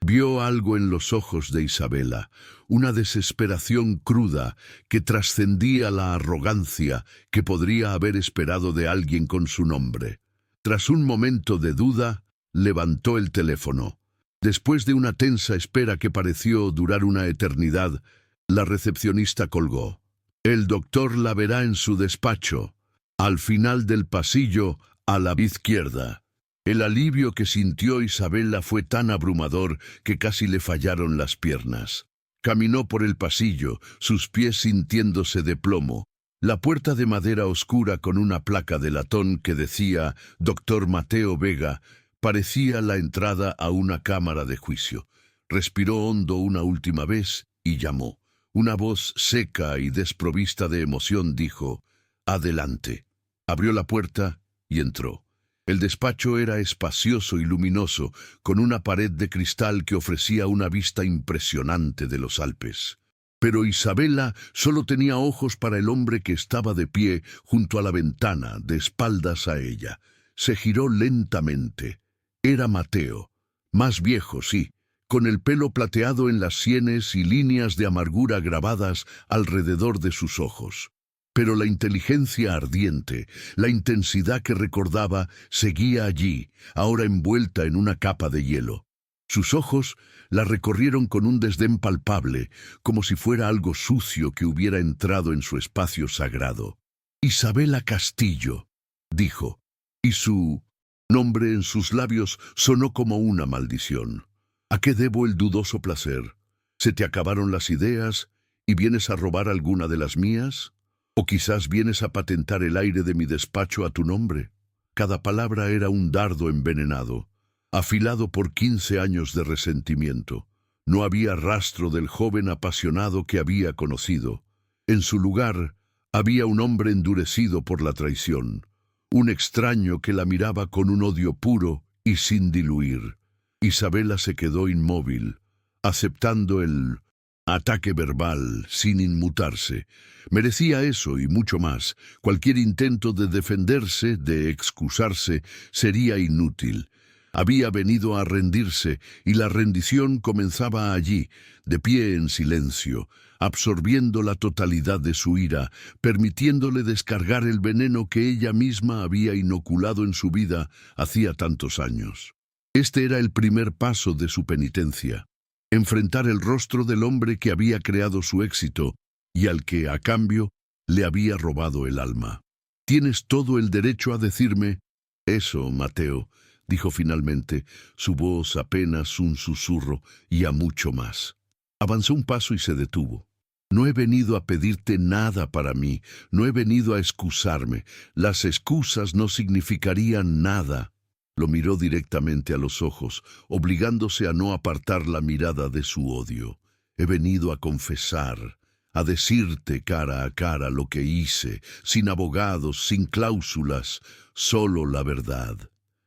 Vio algo en los ojos de Isabela, una desesperación cruda que trascendía la arrogancia que podría haber esperado de alguien con su nombre. Tras un momento de duda, levantó el teléfono. Después de una tensa espera que pareció durar una eternidad, la recepcionista colgó. «El doctor la verá en su despacho, al final del pasillo, a la izquierda». El alivio que sintió Isabela fue tan abrumador que casi le fallaron las piernas. Caminó por el pasillo, sus pies sintiéndose de plomo. La puerta de madera oscura con una placa de latón que decía «Dr. Mateo Vega» parecía la entrada a una cámara de juicio. Respiró hondo una última vez y llamó. Una voz seca y desprovista de emoción dijo, «Adelante». Abrió la puerta y entró. El despacho era espacioso y luminoso, con una pared de cristal que ofrecía una vista impresionante de los Alpes. Pero Isabela solo tenía ojos para el hombre que estaba de pie junto a la ventana, de espaldas a ella. Se giró lentamente. Era Mateo. Más viejo, sí, con el pelo plateado en las sienes y líneas de amargura grabadas alrededor de sus ojos. Pero la inteligencia ardiente, la intensidad que recordaba, seguía allí, ahora envuelta en una capa de hielo. Sus ojos la recorrieron con un desdén palpable, como si fuera algo sucio que hubiera entrado en su espacio sagrado. «Isabela Castillo», dijo, y su nombre en sus labios sonó como una maldición. «¿A qué debo el dudoso placer? ¿Se te acabaron las ideas y vienes a robar alguna de las mías? ¿O quizás vienes a patentar el aire de mi despacho a tu nombre?» Cada palabra era un dardo envenenado, afilado por 15 años de resentimiento. No había rastro del joven apasionado que había conocido. En su lugar había un hombre endurecido por la traición, un extraño que la miraba con un odio puro y sin diluir. Isabela se quedó inmóvil, aceptando el ataque verbal sin inmutarse. Merecía eso y mucho más. Cualquier intento de defenderse, de excusarse, sería inútil. Había venido a rendirse y la rendición comenzaba allí, de pie en silencio, absorbiendo la totalidad de su ira, permitiéndole descargar el veneno que ella misma había inoculado en su vida hacía tantos años. Este era el primer paso de su penitencia. Enfrentar el rostro del hombre que había creado su éxito y al que, a cambio, le había robado el alma. «Tienes todo el derecho a decirme eso, Mateo», dijo finalmente, su voz apenas un susurro y a mucho más. Avanzó un paso y se detuvo. «No he venido a pedirte nada para mí, no he venido a excusarme. Las excusas no significarían nada». Lo miró directamente a los ojos, obligándose a no apartar la mirada de su odio. «He venido a confesar, a decirte cara a cara lo que hice, sin abogados, sin cláusulas, solo la verdad».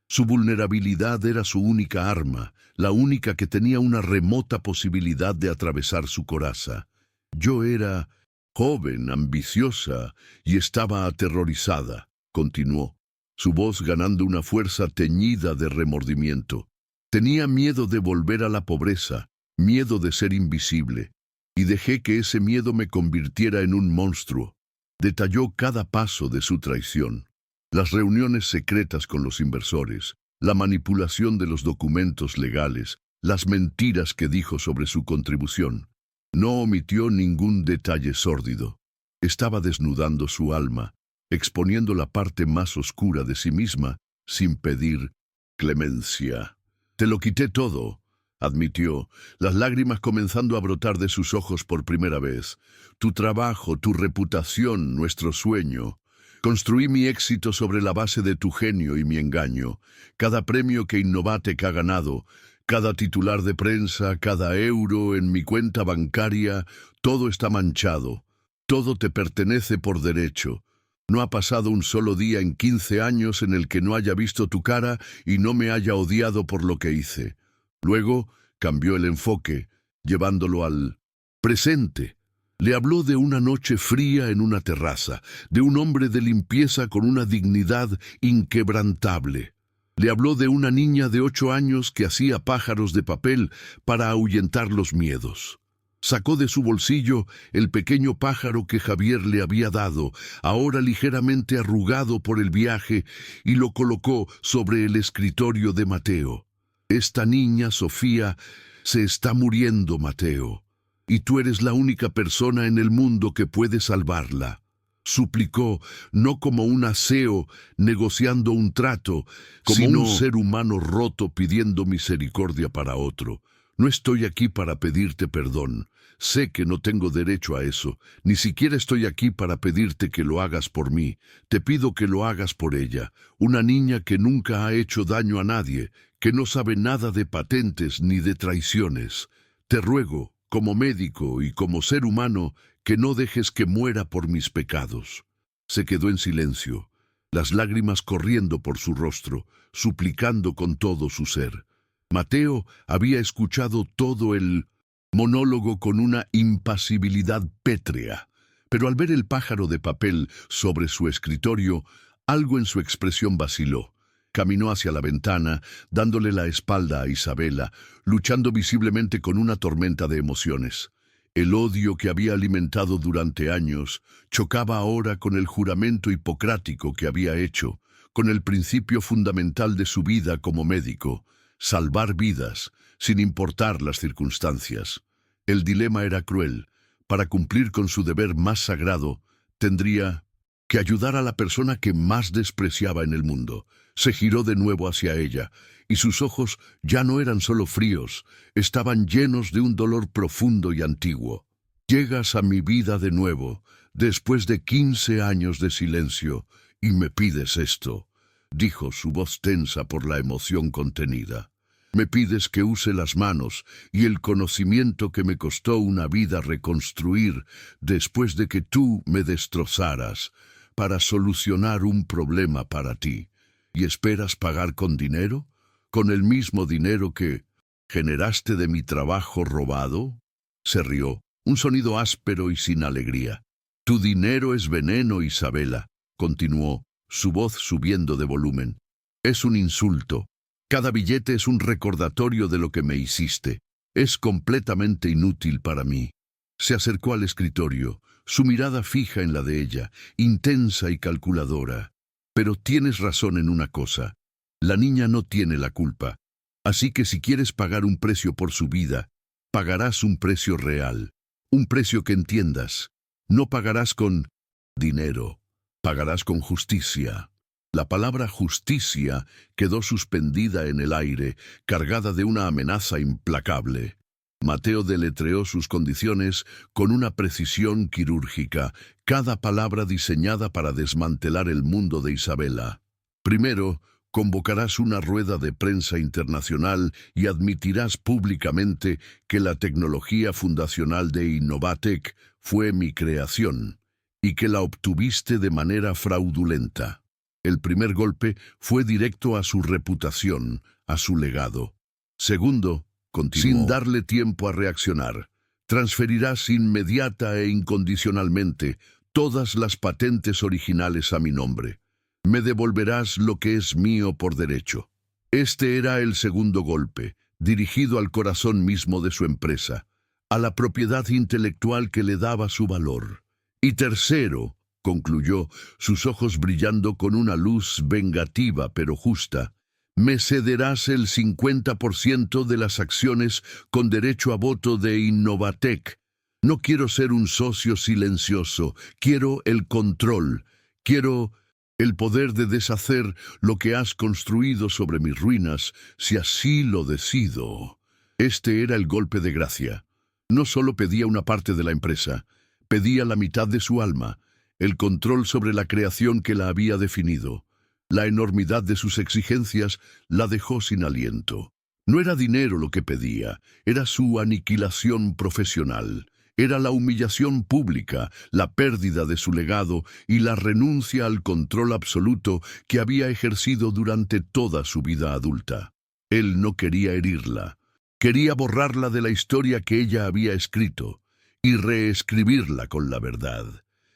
Su vulnerabilidad era su única arma, la única que tenía una remota posibilidad de atravesar su coraza. «Yo era joven, ambiciosa, y estaba aterrorizada», continuó, su voz ganando una fuerza teñida de remordimiento. «Tenía miedo de volver a la pobreza, miedo de ser invisible, y dejé que ese miedo me convirtiera en un monstruo». Detalló cada paso de su traición. Las reuniones secretas con los inversores, la manipulación de los documentos legales, las mentiras que dijo sobre su contribución. No omitió ningún detalle sórdido. Estaba desnudando su alma, exponiendo la parte más oscura de sí misma, sin pedir clemencia. «Te lo quité todo», admitió, las lágrimas comenzando a brotar de sus ojos por primera vez. «Tu trabajo, tu reputación, nuestro sueño. Construí mi éxito sobre la base de tu genio y mi engaño. Cada premio que Innovatec ha ganado, cada titular de prensa, cada euro en mi cuenta bancaria, todo está manchado. Todo te pertenece por derecho. No ha pasado un solo día en 15 años en el que no haya visto tu cara y no me haya odiado por lo que hice». Luego cambió el enfoque, llevándolo al presente. Le habló de una noche fría en una terraza, de un hombre de limpieza con una dignidad inquebrantable. Le habló de una niña de 8 años que hacía pájaros de papel para ahuyentar los miedos. Sacó de su bolsillo el pequeño pájaro que Javier le había dado, ahora ligeramente arrugado por el viaje, y lo colocó sobre el escritorio de Mateo. «Esta niña, Sofía, se está muriendo, Mateo, y tú eres la única persona en el mundo que puede salvarla», suplicó, no como un aseo negociando un trato, sino un ser humano roto pidiendo misericordia para otro. No estoy aquí para pedirte perdón. Sé que no tengo derecho a eso. Ni siquiera estoy aquí para pedirte que lo hagas por mí. Te pido que lo hagas por ella, una niña que nunca ha hecho daño a nadie, que no sabe nada de patentes ni de traiciones. Te ruego, como médico y como ser humano, que no dejes que muera por mis pecados. Se quedó en silencio, las lágrimas corriendo por su rostro, suplicando con todo su ser. Mateo había escuchado todo el monólogo con una impasibilidad pétrea, pero al ver el pájaro de papel sobre su escritorio, algo en su expresión vaciló. Caminó hacia la ventana, dándole la espalda a Isabela, luchando visiblemente con una tormenta de emociones. El odio que había alimentado durante años chocaba ahora con el juramento hipocrático que había hecho, con el principio fundamental de su vida como médico: salvar vidas, sin importar las circunstancias. El dilema era cruel. Para cumplir con su deber más sagrado, tendría que ayudar a la persona que más despreciaba en el mundo. Se giró de nuevo hacia ella, y sus ojos ya no eran solo fríos, estaban llenos de un dolor profundo y antiguo. Llegas a mi vida de nuevo, después de 15 años de silencio, y me pides esto, dijo, su voz tensa por la emoción contenida. Me pides que use las manos y el conocimiento que me costó una vida reconstruir después de que tú me destrozaras, para solucionar un problema para ti. ¿Y esperas pagar con dinero? ¿Con el mismo dinero que generaste de mi trabajo robado? Se rió, un sonido áspero y sin alegría. Tu dinero es veneno, Isabela, continuó, su voz subiendo de volumen. Es un insulto. Cada billete es un recordatorio de lo que me hiciste. Es completamente inútil para mí. Se acercó al escritorio, su mirada fija en la de ella, intensa y calculadora. Pero tienes razón en una cosa. La niña no tiene la culpa. Así que si quieres pagar un precio por su vida, pagarás un precio real. Un precio que entiendas. No pagarás con dinero. Pagarás con justicia. La palabra justicia quedó suspendida en el aire, cargada de una amenaza implacable. Mateo deletreó sus condiciones con una precisión quirúrgica, cada palabra diseñada para desmantelar el mundo de Isabela. Primero, convocarás una rueda de prensa internacional y admitirás públicamente que la tecnología fundacional de Innovatec fue mi creación y que la obtuviste de manera fraudulenta. El primer golpe fue directo a su reputación, a su legado. Segundo, continuó, sin darle tiempo a reaccionar, transferirás inmediata e incondicionalmente todas las patentes originales a mi nombre. Me devolverás lo que es mío por derecho. Este era el segundo golpe, dirigido al corazón mismo de su empresa, a la propiedad intelectual que le daba su valor. Y tercero, concluyó, sus ojos brillando con una luz vengativa pero justa, me cederás el 50% de las acciones con derecho a voto de Innovatec. No quiero ser un socio silencioso, quiero el control, quiero el poder de deshacer lo que has construido sobre mis ruinas, si así lo decido. Este era el golpe de gracia. No solo pedía una parte de la empresa, pedía la mitad de su alma, el control sobre la creación que la había definido. La enormidad de sus exigencias la dejó sin aliento. No era dinero lo que pedía, era su aniquilación profesional. Era la humillación pública, la pérdida de su legado y la renuncia al control absoluto que había ejercido durante toda su vida adulta. Él no quería herirla. Quería borrarla de la historia que ella había escrito y reescribirla con la verdad.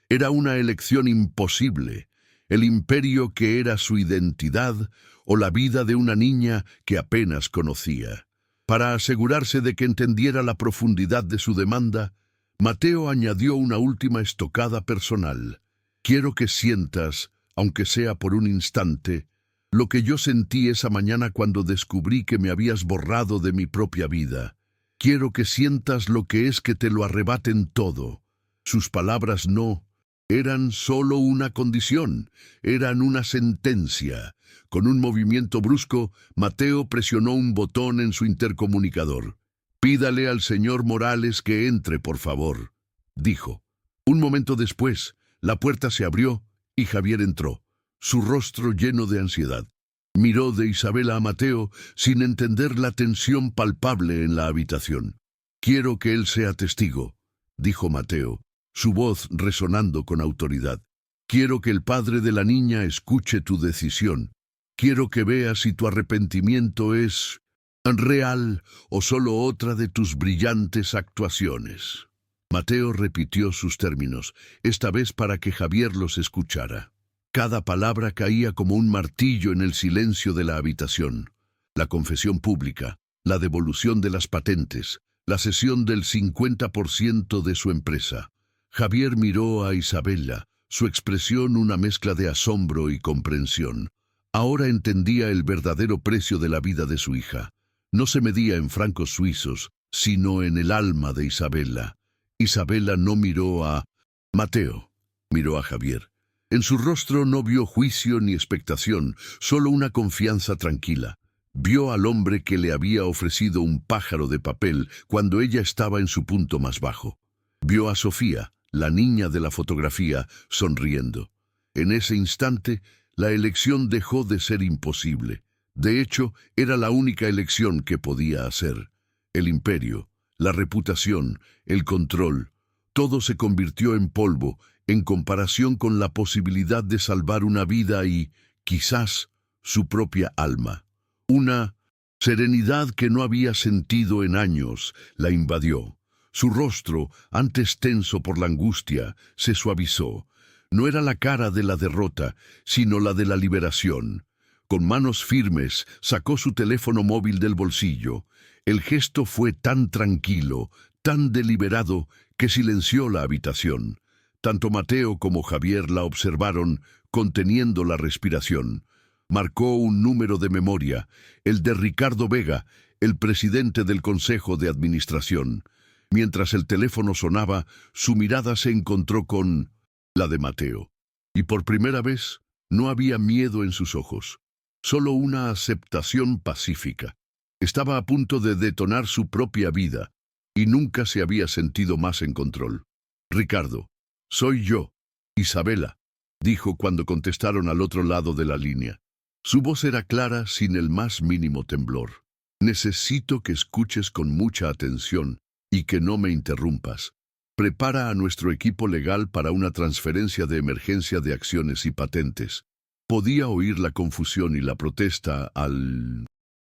Era una elección imposible, el imperio que era su identidad o la vida de una niña que apenas conocía. Para asegurarse de que entendiera la profundidad de su demanda, Mateo añadió una última estocada personal. Quiero que sientas, aunque sea por un instante, lo que yo sentí esa mañana cuando descubrí que me habías borrado de mi propia vida. Quiero que sientas lo que es que te lo arrebaten todo. Sus palabras no eran solo una condición, eran una sentencia. Con un movimiento brusco, Mateo presionó un botón en su intercomunicador. Pídale al señor Morales que entre, por favor, dijo. Un momento después, la puerta se abrió y Javier entró, su rostro lleno de ansiedad. Miró de Isabela a Mateo sin entender la tensión palpable en la habitación. «Quiero que él sea testigo», dijo Mateo, su voz resonando con autoridad. «Quiero que el padre de la niña escuche tu decisión. Quiero que vea si tu arrepentimiento es real o solo otra de tus brillantes actuaciones». Mateo repitió sus términos, esta vez para que Javier los escuchara. Cada palabra caía como un martillo en el silencio de la habitación. La confesión pública, la devolución de las patentes, la cesión del 50% de su empresa. Javier miró a Isabela, su expresión una mezcla de asombro y comprensión. Ahora entendía el verdadero precio de la vida de su hija. No se medía en francos suizos, sino en el alma de Isabela. Isabela no miró a Mateo, miró a Javier. En su rostro no vio juicio ni expectación, solo una confianza tranquila. Vio al hombre que le había ofrecido un pájaro de papel cuando ella estaba en su punto más bajo. Vio a Sofía, la niña de la fotografía, sonriendo. En ese instante, la elección dejó de ser imposible. De hecho, era la única elección que podía hacer. El imperio, la reputación, el control, todo se convirtió en polvo en comparación con la posibilidad de salvar una vida y, quizás, su propia alma. Una serenidad que no había sentido en años la invadió. Su rostro, antes tenso por la angustia, se suavizó. No era la cara de la derrota, sino la de la liberación. Con manos firmes, sacó su teléfono móvil del bolsillo. El gesto fue tan tranquilo, tan deliberado, que silenció la habitación. Tanto Mateo como Javier la observaron, conteniendo la respiración. Marcó un número de memoria, el de Ricardo Vega, el presidente del Consejo de Administración. Mientras el teléfono sonaba, su mirada se encontró con la de Mateo. Y por primera vez, no había miedo en sus ojos, solo una aceptación pacífica. Estaba a punto de detonar su propia vida, y nunca se había sentido más en control. «Ricardo, soy yo, Isabela», dijo cuando contestaron al otro lado de la línea. Su voz era clara sin el más mínimo temblor. «Necesito que escuches con mucha atención y que no me interrumpas. Prepara a nuestro equipo legal para una transferencia de emergencia de acciones y patentes». Podía oír la confusión y la protesta al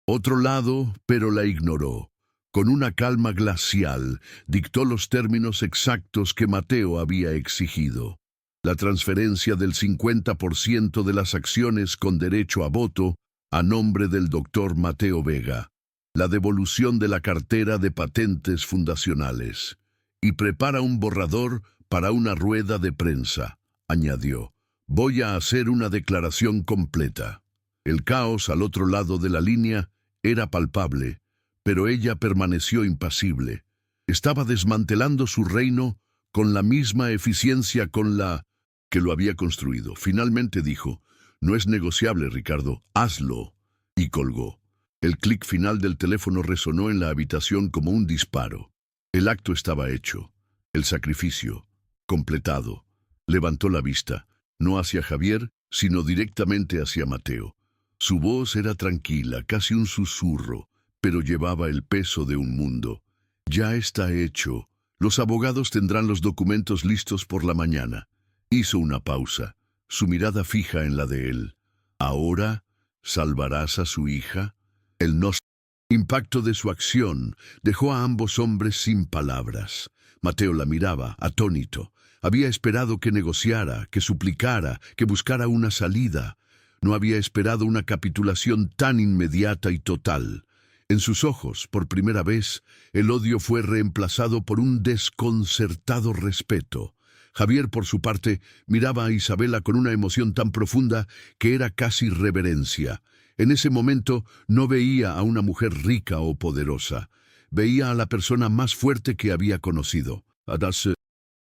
otro lado, pero la ignoró. Con una calma glacial, dictó los términos exactos que Mateo había exigido. La transferencia del 50% de las acciones con derecho a voto a nombre del doctor Mateo Vega. La devolución de la cartera de patentes fundacionales. Y prepara un borrador para una rueda de prensa, añadió. Voy a hacer una declaración completa. El caos al otro lado de la línea era palpable, pero ella permaneció impasible. Estaba desmantelando su reino con la misma eficiencia con la que lo había construido. Finalmente dijo, «No es negociable, Ricardo, hazlo», y colgó. El clic final del teléfono resonó en la habitación como un disparo. El acto estaba hecho, el sacrificio, completado. Levantó la vista, no hacia Javier, sino directamente hacia Mateo. Su voz era tranquila, casi un susurro, pero llevaba el peso de un mundo. «Ya está hecho. Los abogados tendrán los documentos listos por la mañana». Hizo una pausa, su mirada fija en la de él. «¿Ahora salvarás a su hija?» El impacto de su acción dejó a ambos hombres sin palabras. Mateo la miraba, atónito. Había esperado que negociara, que suplicara, que buscara una salida. No había esperado una capitulación tan inmediata y total. En sus ojos, por primera vez, el odio fue reemplazado por un desconcertado respeto. Javier, por su parte, miraba a Isabela con una emoción tan profunda que era casi reverencia. En ese momento no veía a una mujer rica o poderosa. Veía a la persona más fuerte que había conocido.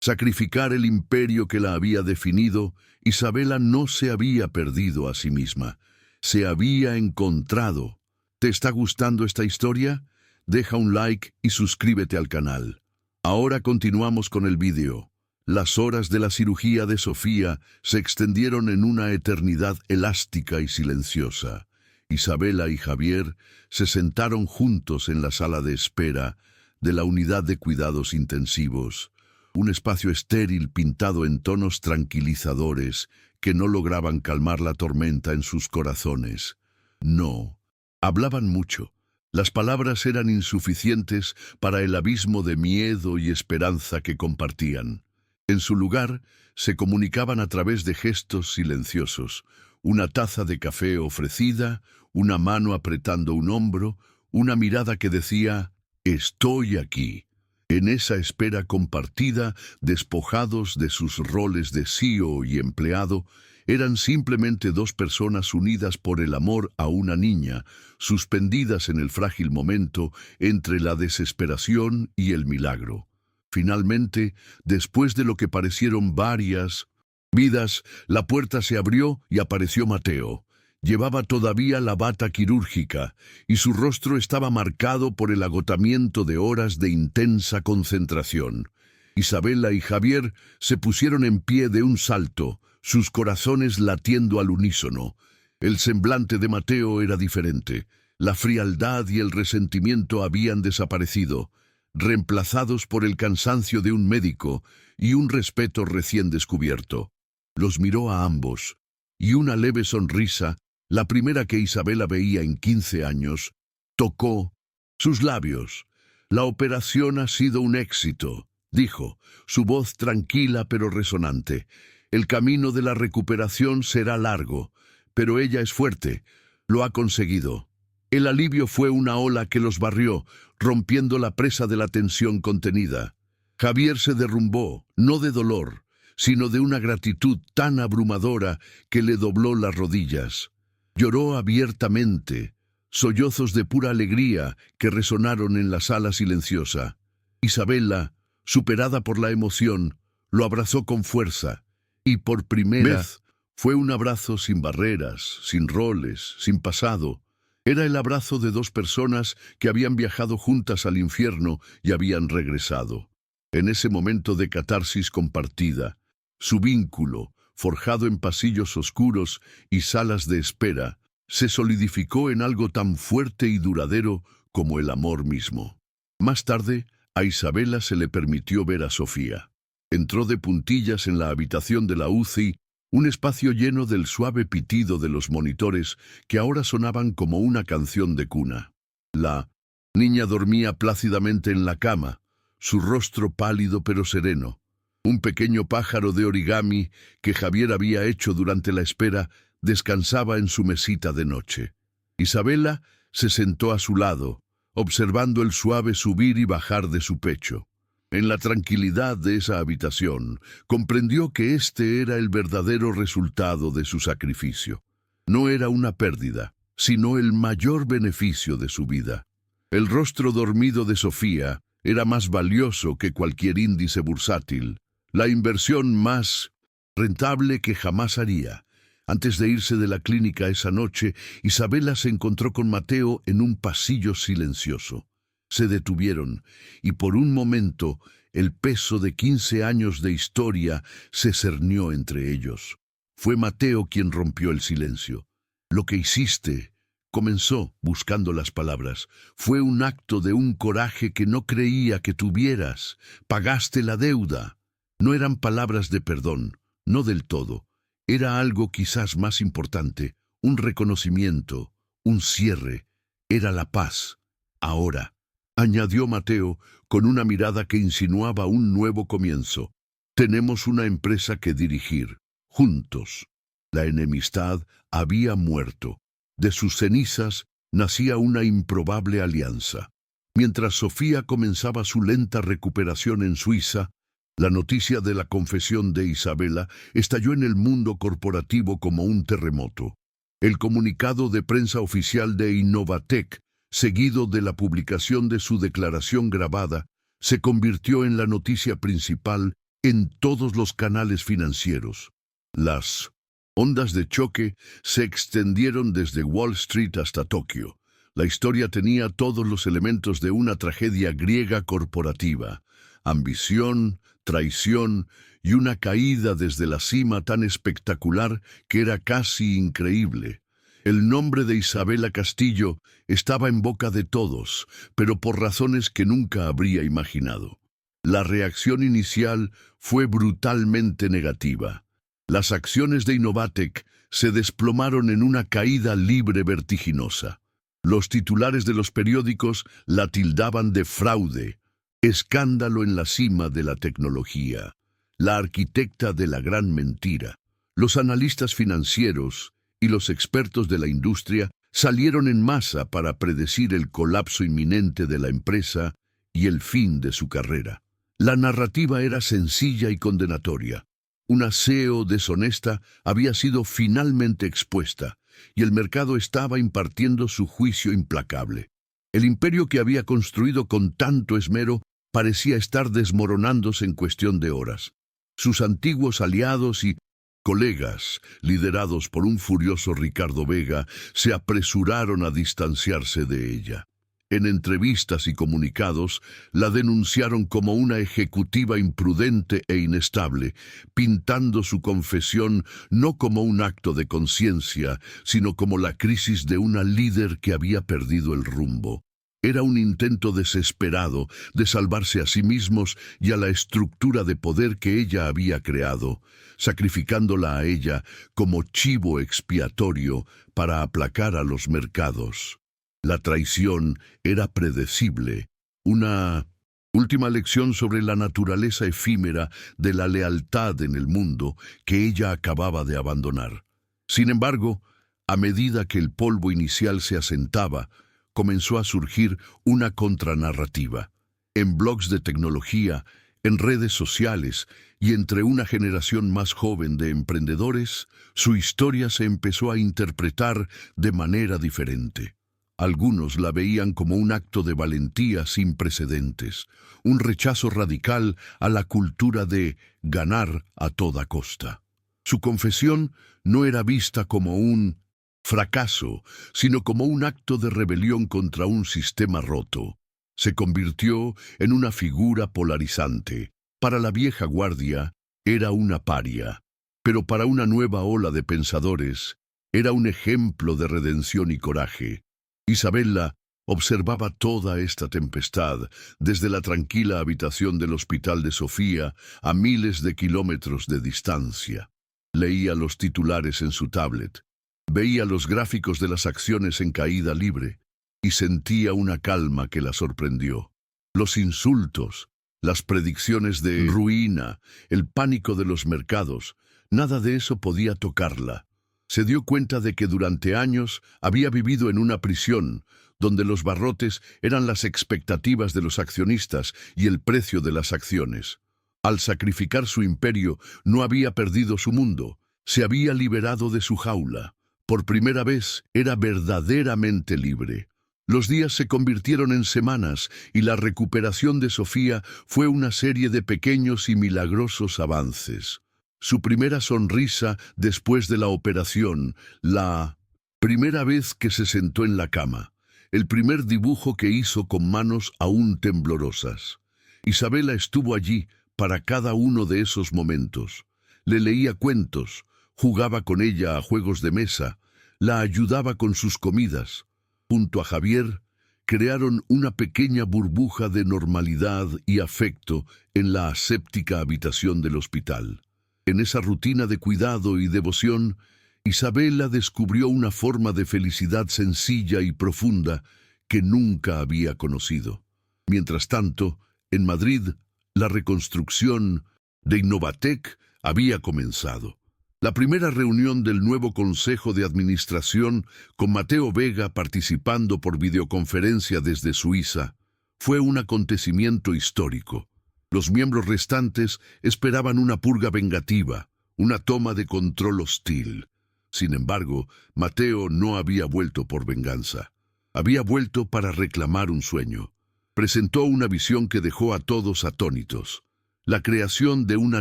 Sacrificar el imperio que la había definido, Isabela no se había perdido a sí misma. Se había encontrado. ¿Te está gustando esta historia? deja un like y suscríbete al canal. Ahora continuamos con el vídeo. Las horas de la cirugía de Sofía se extendieron en una eternidad elástica y silenciosa. Isabela y Javier se sentaron juntos en la sala de espera de la unidad de cuidados intensivos, un espacio estéril pintado en tonos tranquilizadores que no lograban calmar la tormenta en sus corazones. No, hablaban mucho. Las palabras eran insuficientes para el abismo de miedo y esperanza que compartían. En su lugar, se comunicaban a través de gestos silenciosos, una taza de café ofrecida, una mano apretando un hombro, una mirada que decía, «Estoy aquí». En esa espera compartida, despojados de sus roles de CEO y empleado, eran simplemente dos personas unidas por el amor a una niña, suspendidas en el frágil momento entre la desesperación y el milagro. Finalmente, después de lo que parecieron varias vidas, la puerta se abrió y apareció Mateo. Llevaba todavía la bata quirúrgica y su rostro estaba marcado por el agotamiento de horas de intensa concentración. Isabela y Javier se pusieron en pie de un salto, sus corazones latiendo al unísono. El semblante de Mateo era diferente. La frialdad y el resentimiento habían desaparecido, reemplazados por el cansancio de un médico y un respeto recién descubierto. Los miró a ambos, y una leve sonrisa, la primera que Isabela veía en 15 años, tocó sus labios. «La operación ha sido un éxito», dijo, su voz tranquila pero resonante. «El camino de la recuperación será largo, pero ella es fuerte. Lo ha conseguido». El alivio fue una ola que los barrió, rompiendo la presa de la tensión contenida. Javier se derrumbó, no de dolor, sino de una gratitud tan abrumadora que le dobló las rodillas. Lloró abiertamente, sollozos de pura alegría que resonaron en la sala silenciosa. Isabela, superada por la emoción, lo abrazó con fuerza, y por primera vez fue un abrazo sin barreras, sin roles, sin pasado. Era el abrazo de dos personas que habían viajado juntas al infierno y habían regresado. En ese momento de catarsis compartida, su vínculo, forjado en pasillos oscuros y salas de espera, se solidificó en algo tan fuerte y duradero como el amor mismo. Más tarde, a Isabela se le permitió ver a Sofía. Entró de puntillas en la habitación de la UCI, un espacio lleno del suave pitido de los monitores que ahora sonaban como una canción de cuna. La niña dormía plácidamente en la cama, su rostro pálido pero sereno. Un pequeño pájaro de origami que Javier había hecho durante la espera descansaba en su mesita de noche. Isabela se sentó a su lado, observando el suave subir y bajar de su pecho. En la tranquilidad de esa habitación, comprendió que este era el verdadero resultado de su sacrificio. No era una pérdida, sino el mayor beneficio de su vida. El rostro dormido de Sofía era más valioso que cualquier índice bursátil, la inversión más rentable que jamás haría. Antes de irse de la clínica esa noche, Isabela se encontró con Mateo en un pasillo silencioso. Se detuvieron, y por un momento el peso de 15 años de historia se cernió entre ellos. Fue Mateo quien rompió el silencio. «Lo que hiciste», comenzó, buscando las palabras, «fue un acto de un coraje que no creía que tuvieras. Pagaste la deuda». No eran palabras de perdón, no del todo. Era algo quizás más importante, un reconocimiento, un cierre. Era la paz. Ahora, añadió Mateo con una mirada que insinuaba un nuevo comienzo. Tenemos una empresa que dirigir, juntos. La enemistad había muerto. De sus cenizas nacía una improbable alianza. Mientras Sofía comenzaba su lenta recuperación en Suiza, la noticia de la confesión de Isabela estalló en el mundo corporativo como un terremoto. El comunicado de prensa oficial de Innovatec, seguido de la publicación de su declaración grabada, se convirtió en la noticia principal en todos los canales financieros. Las ondas de choque se extendieron desde Wall Street hasta Tokio, La historia tenía todos los elementos de una tragedia griega corporativa: ambición, traición y una caída desde la cima tan espectacular que era casi increíble. El nombre de Isabela Castillo estaba en boca de todos, pero por razones que nunca habría imaginado. La reacción inicial fue brutalmente negativa. Las acciones de Innovatec se desplomaron en una caída libre vertiginosa. Los titulares de los periódicos la tildaban de fraude, escándalo en la cima de la tecnología, la arquitecta de la gran mentira. Los analistas financieros y los expertos de la industria salieron en masa para predecir el colapso inminente de la empresa y el fin de su carrera. La narrativa era sencilla y condenatoria. Una CEO deshonesta había sido finalmente expuesta, y el mercado estaba impartiendo su juicio implacable. El imperio que había construido con tanto esmero parecía estar desmoronándose en cuestión de horas. Sus antiguos aliados y colegas, liderados por un furioso Ricardo Vega, se apresuraron a distanciarse de ella. En entrevistas y comunicados, la denunciaron como una ejecutiva imprudente e inestable, pintando su confesión no como un acto de conciencia, sino como la crisis de una líder que había perdido el rumbo. Era un intento desesperado de salvarse a sí mismos y a la estructura de poder que ella había creado, sacrificándola a ella como chivo expiatorio para aplacar a los mercados. La traición era predecible, una última lección sobre la naturaleza efímera de la lealtad en el mundo que ella acababa de abandonar. Sin embargo, a medida que el polvo inicial se asentaba, comenzó a surgir una contranarrativa. En blogs de tecnología, en redes sociales y entre una generación más joven de emprendedores, su historia se empezó a interpretar de manera diferente. Algunos la veían como un acto de valentía sin precedentes, un rechazo radical a la cultura de ganar a toda costa. Su confesión no era vista como un fracaso, sino como un acto de rebelión contra un sistema roto. Se convirtió en una figura polarizante. Para la vieja guardia era una paria, pero para una nueva ola de pensadores era un ejemplo de redención y coraje. Isabela observaba toda esta tempestad desde la tranquila habitación del Hospital de Sofía a miles de kilómetros de distancia. Leía los titulares en su tablet, veía los gráficos de las acciones en caída libre y sentía una calma que la sorprendió. Los insultos, las predicciones de ruina, el pánico de los mercados, nada de eso podía tocarla. Se dio cuenta de que durante años había vivido en una prisión, donde los barrotes eran las expectativas de los accionistas y el precio de las acciones. Al sacrificar su imperio, no había perdido su mundo, se había liberado de su jaula. Por primera vez, era verdaderamente libre. Los días se convirtieron en semanas y la recuperación de Sofía fue una serie de pequeños y milagrosos avances. Su primera sonrisa después de la operación, la primera vez que se sentó en la cama, el primer dibujo que hizo con manos aún temblorosas. Isabela estuvo allí para cada uno de esos momentos. Le leía cuentos, jugaba con ella a juegos de mesa, la ayudaba con sus comidas. Junto a Javier, crearon una pequeña burbuja de normalidad y afecto en la aséptica habitación del hospital. En esa rutina de cuidado y devoción, Isabela descubrió una forma de felicidad sencilla y profunda que nunca había conocido. Mientras tanto, en Madrid, la reconstrucción de Innovatec había comenzado. La primera reunión del nuevo Consejo de Administración, con Mateo Vega participando por videoconferencia desde Suiza, fue un acontecimiento histórico. Los miembros restantes esperaban una purga vengativa, una toma de control hostil. Sin embargo, Mateo no había vuelto por venganza. Había vuelto para reclamar un sueño. Presentó una visión que dejó a todos atónitos: la creación de una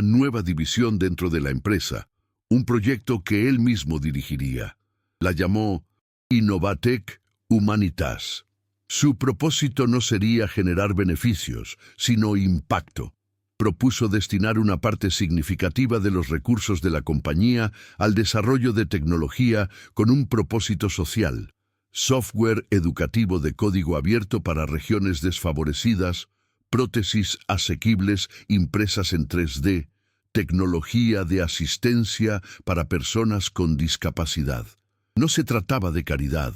nueva división dentro de la empresa, un proyecto que él mismo dirigiría. La llamó Innovatec Humanitas. Su propósito no sería generar beneficios, sino impacto. Propuso destinar una parte significativa de los recursos de la compañía al desarrollo de tecnología con un propósito social. Software educativo de código abierto para regiones desfavorecidas, prótesis asequibles impresas en 3D, tecnología de asistencia para personas con discapacidad. No se trataba de caridad,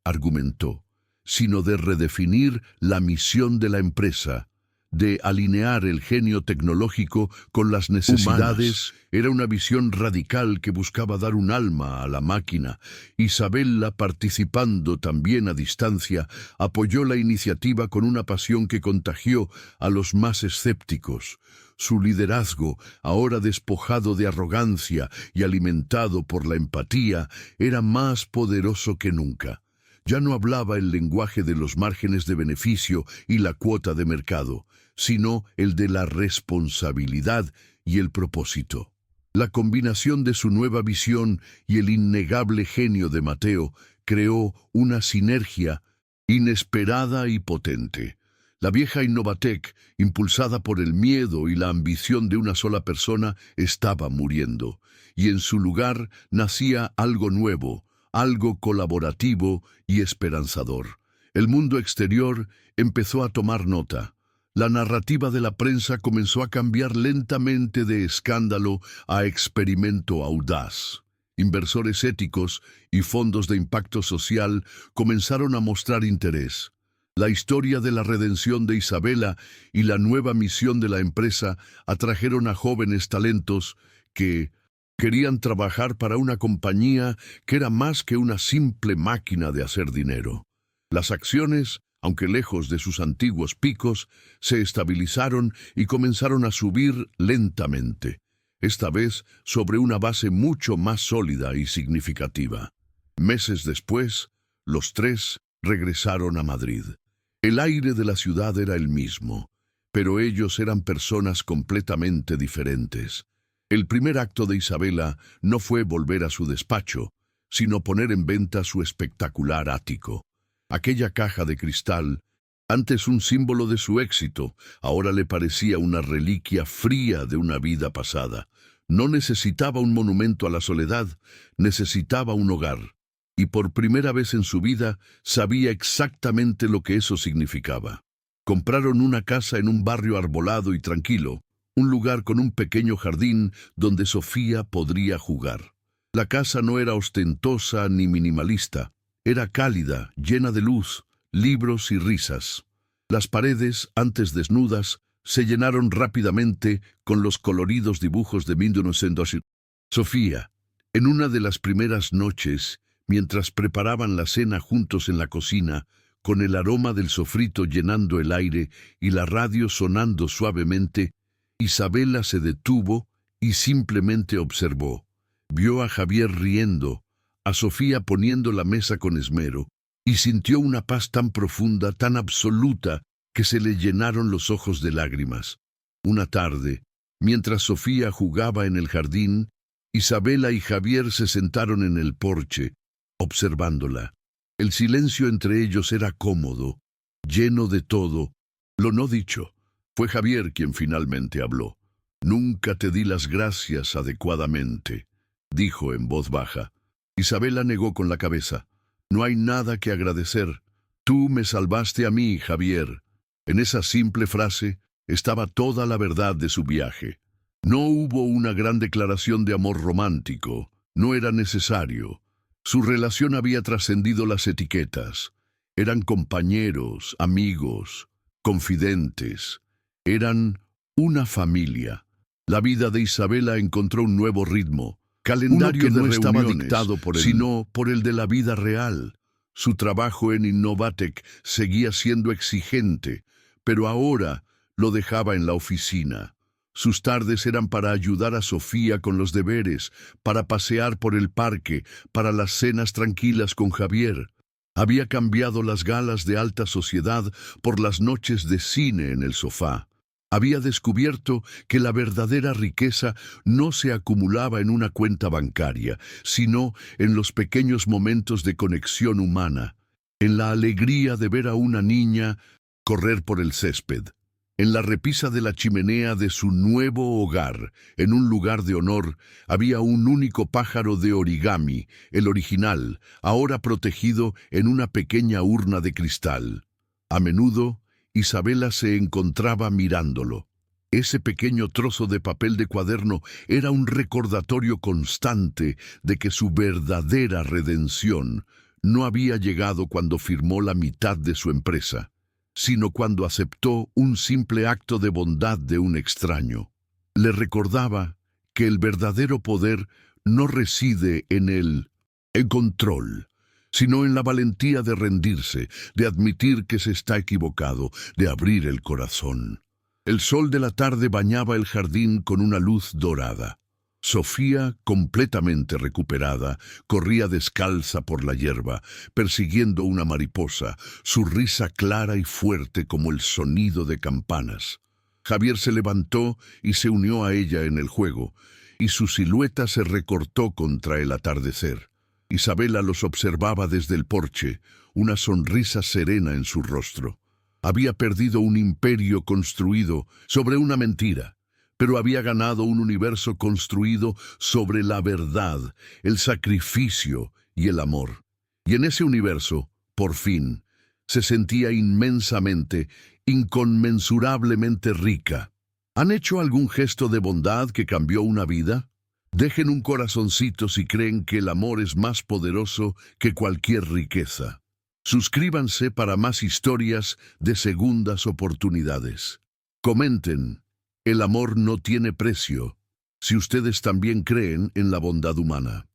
argumentó, sino de redefinir la misión de la empresa, de alinear el genio tecnológico con las necesidades. Era una visión radical que buscaba dar un alma a la máquina. Isabela, participando también a distancia, apoyó la iniciativa con una pasión que contagió a los más escépticos. Su liderazgo, ahora despojado de arrogancia y alimentado por la empatía, era más poderoso que nunca. Ya no hablaba el lenguaje de los márgenes de beneficio y la cuota de mercado, sino el de la responsabilidad y el propósito. La combinación de su nueva visión y el innegable genio de Mateo creó una sinergia inesperada y potente. La vieja Innovatec, impulsada por el miedo y la ambición de una sola persona, estaba muriendo, y en su lugar nacía algo nuevo, algo colaborativo y esperanzador. El mundo exterior empezó a tomar nota. La narrativa de la prensa comenzó a cambiar lentamente de escándalo a experimento audaz. Inversores éticos y fondos de impacto social comenzaron a mostrar interés. La historia de la redención de Isabela y la nueva misión de la empresa atrajeron a jóvenes talentos que querían trabajar para una compañía que era más que una simple máquina de hacer dinero. Las acciones, aunque lejos de sus antiguos picos, se estabilizaron y comenzaron a subir lentamente, esta vez sobre una base mucho más sólida y significativa. Meses después, los tres regresaron a Madrid. El aire de la ciudad era el mismo, pero ellos eran personas completamente diferentes. El primer acto de Isabela no fue volver a su despacho, sino poner en venta su espectacular ático. Aquella caja de cristal, antes un símbolo de su éxito, ahora le parecía una reliquia fría de una vida pasada. No necesitaba un monumento a la soledad, necesitaba un hogar. Y por primera vez en su vida sabía exactamente lo que eso significaba. Compraron una casa en un barrio arbolado y tranquilo, un lugar con un pequeño jardín donde Sofía podría jugar. La casa no era ostentosa ni minimalista, era cálida, llena de luz, libros y risas. Las paredes, antes desnudas, se llenaron rápidamente con los coloridos dibujos de 1900. Sofía, en una de las primeras noches, mientras preparaban la cena juntos en la cocina, con el aroma del sofrito llenando el aire y la radio sonando suavemente, Isabela se detuvo y simplemente observó. Vio a Javier riendo, a Sofía poniendo la mesa con esmero, y sintió una paz tan profunda, tan absoluta, que se le llenaron los ojos de lágrimas. Una tarde, mientras Sofía jugaba en el jardín, Isabela y Javier se sentaron en el porche, observándola. El silencio entre ellos era cómodo, lleno de todo, lo no dicho. Fue Javier quien finalmente habló. «Nunca te di las gracias adecuadamente», dijo en voz baja. Isabela negó con la cabeza. «No hay nada que agradecer. Tú me salvaste a mí, Javier». En esa simple frase estaba toda la verdad de su viaje. No hubo una gran declaración de amor romántico. No era necesario. Su relación había trascendido las etiquetas. Eran compañeros, amigos, confidentes. Eran una familia. La vida de Isabela encontró un nuevo ritmo. Calendario que no estaba dictado por él, sino por el de la vida real. Su trabajo en Innovatec seguía siendo exigente, pero ahora lo dejaba en la oficina. Sus tardes eran para ayudar a Sofía con los deberes, para pasear por el parque, para las cenas tranquilas con Javier. Había cambiado las galas de alta sociedad por las noches de cine en el sofá. Había descubierto que la verdadera riqueza no se acumulaba en una cuenta bancaria, sino en los pequeños momentos de conexión humana. en la alegría de ver a una niña correr por el césped, en la repisa de la chimenea de su nuevo hogar, en un lugar de honor, había un único pájaro de origami, el original, ahora protegido en una pequeña urna de cristal. A menudo, Isabela se encontraba mirándolo. Ese pequeño trozo de papel de cuaderno era un recordatorio constante de que su verdadera redención no había llegado cuando firmó la mitad de su empresa, sino cuando aceptó un simple acto de bondad de un extraño. Le recordaba que el verdadero poder no reside en el control, sino en la valentía de rendirse, de admitir que se está equivocado, de abrir el corazón. El sol de la tarde bañaba el jardín con una luz dorada. Sofía, completamente recuperada, corría descalza por la hierba, persiguiendo una mariposa, su risa clara y fuerte como el sonido de campanas. Javier se levantó y se unió a ella en el juego, y su silueta se recortó contra el atardecer. Isabela los observaba desde el porche, una sonrisa serena en su rostro. Había perdido un imperio construido sobre una mentira, pero había ganado un universo construido sobre la verdad, el sacrificio y el amor. Y en ese universo, por fin, se sentía inmensamente, inconmensurablemente rica. ¿Han hecho algún gesto de bondad que cambió una vida? Dejen un corazoncito si creen que el amor es más poderoso que cualquier riqueza. Suscríbanse para más historias de segundas oportunidades. Comenten, el amor no tiene precio, si ustedes también creen en la bondad humana.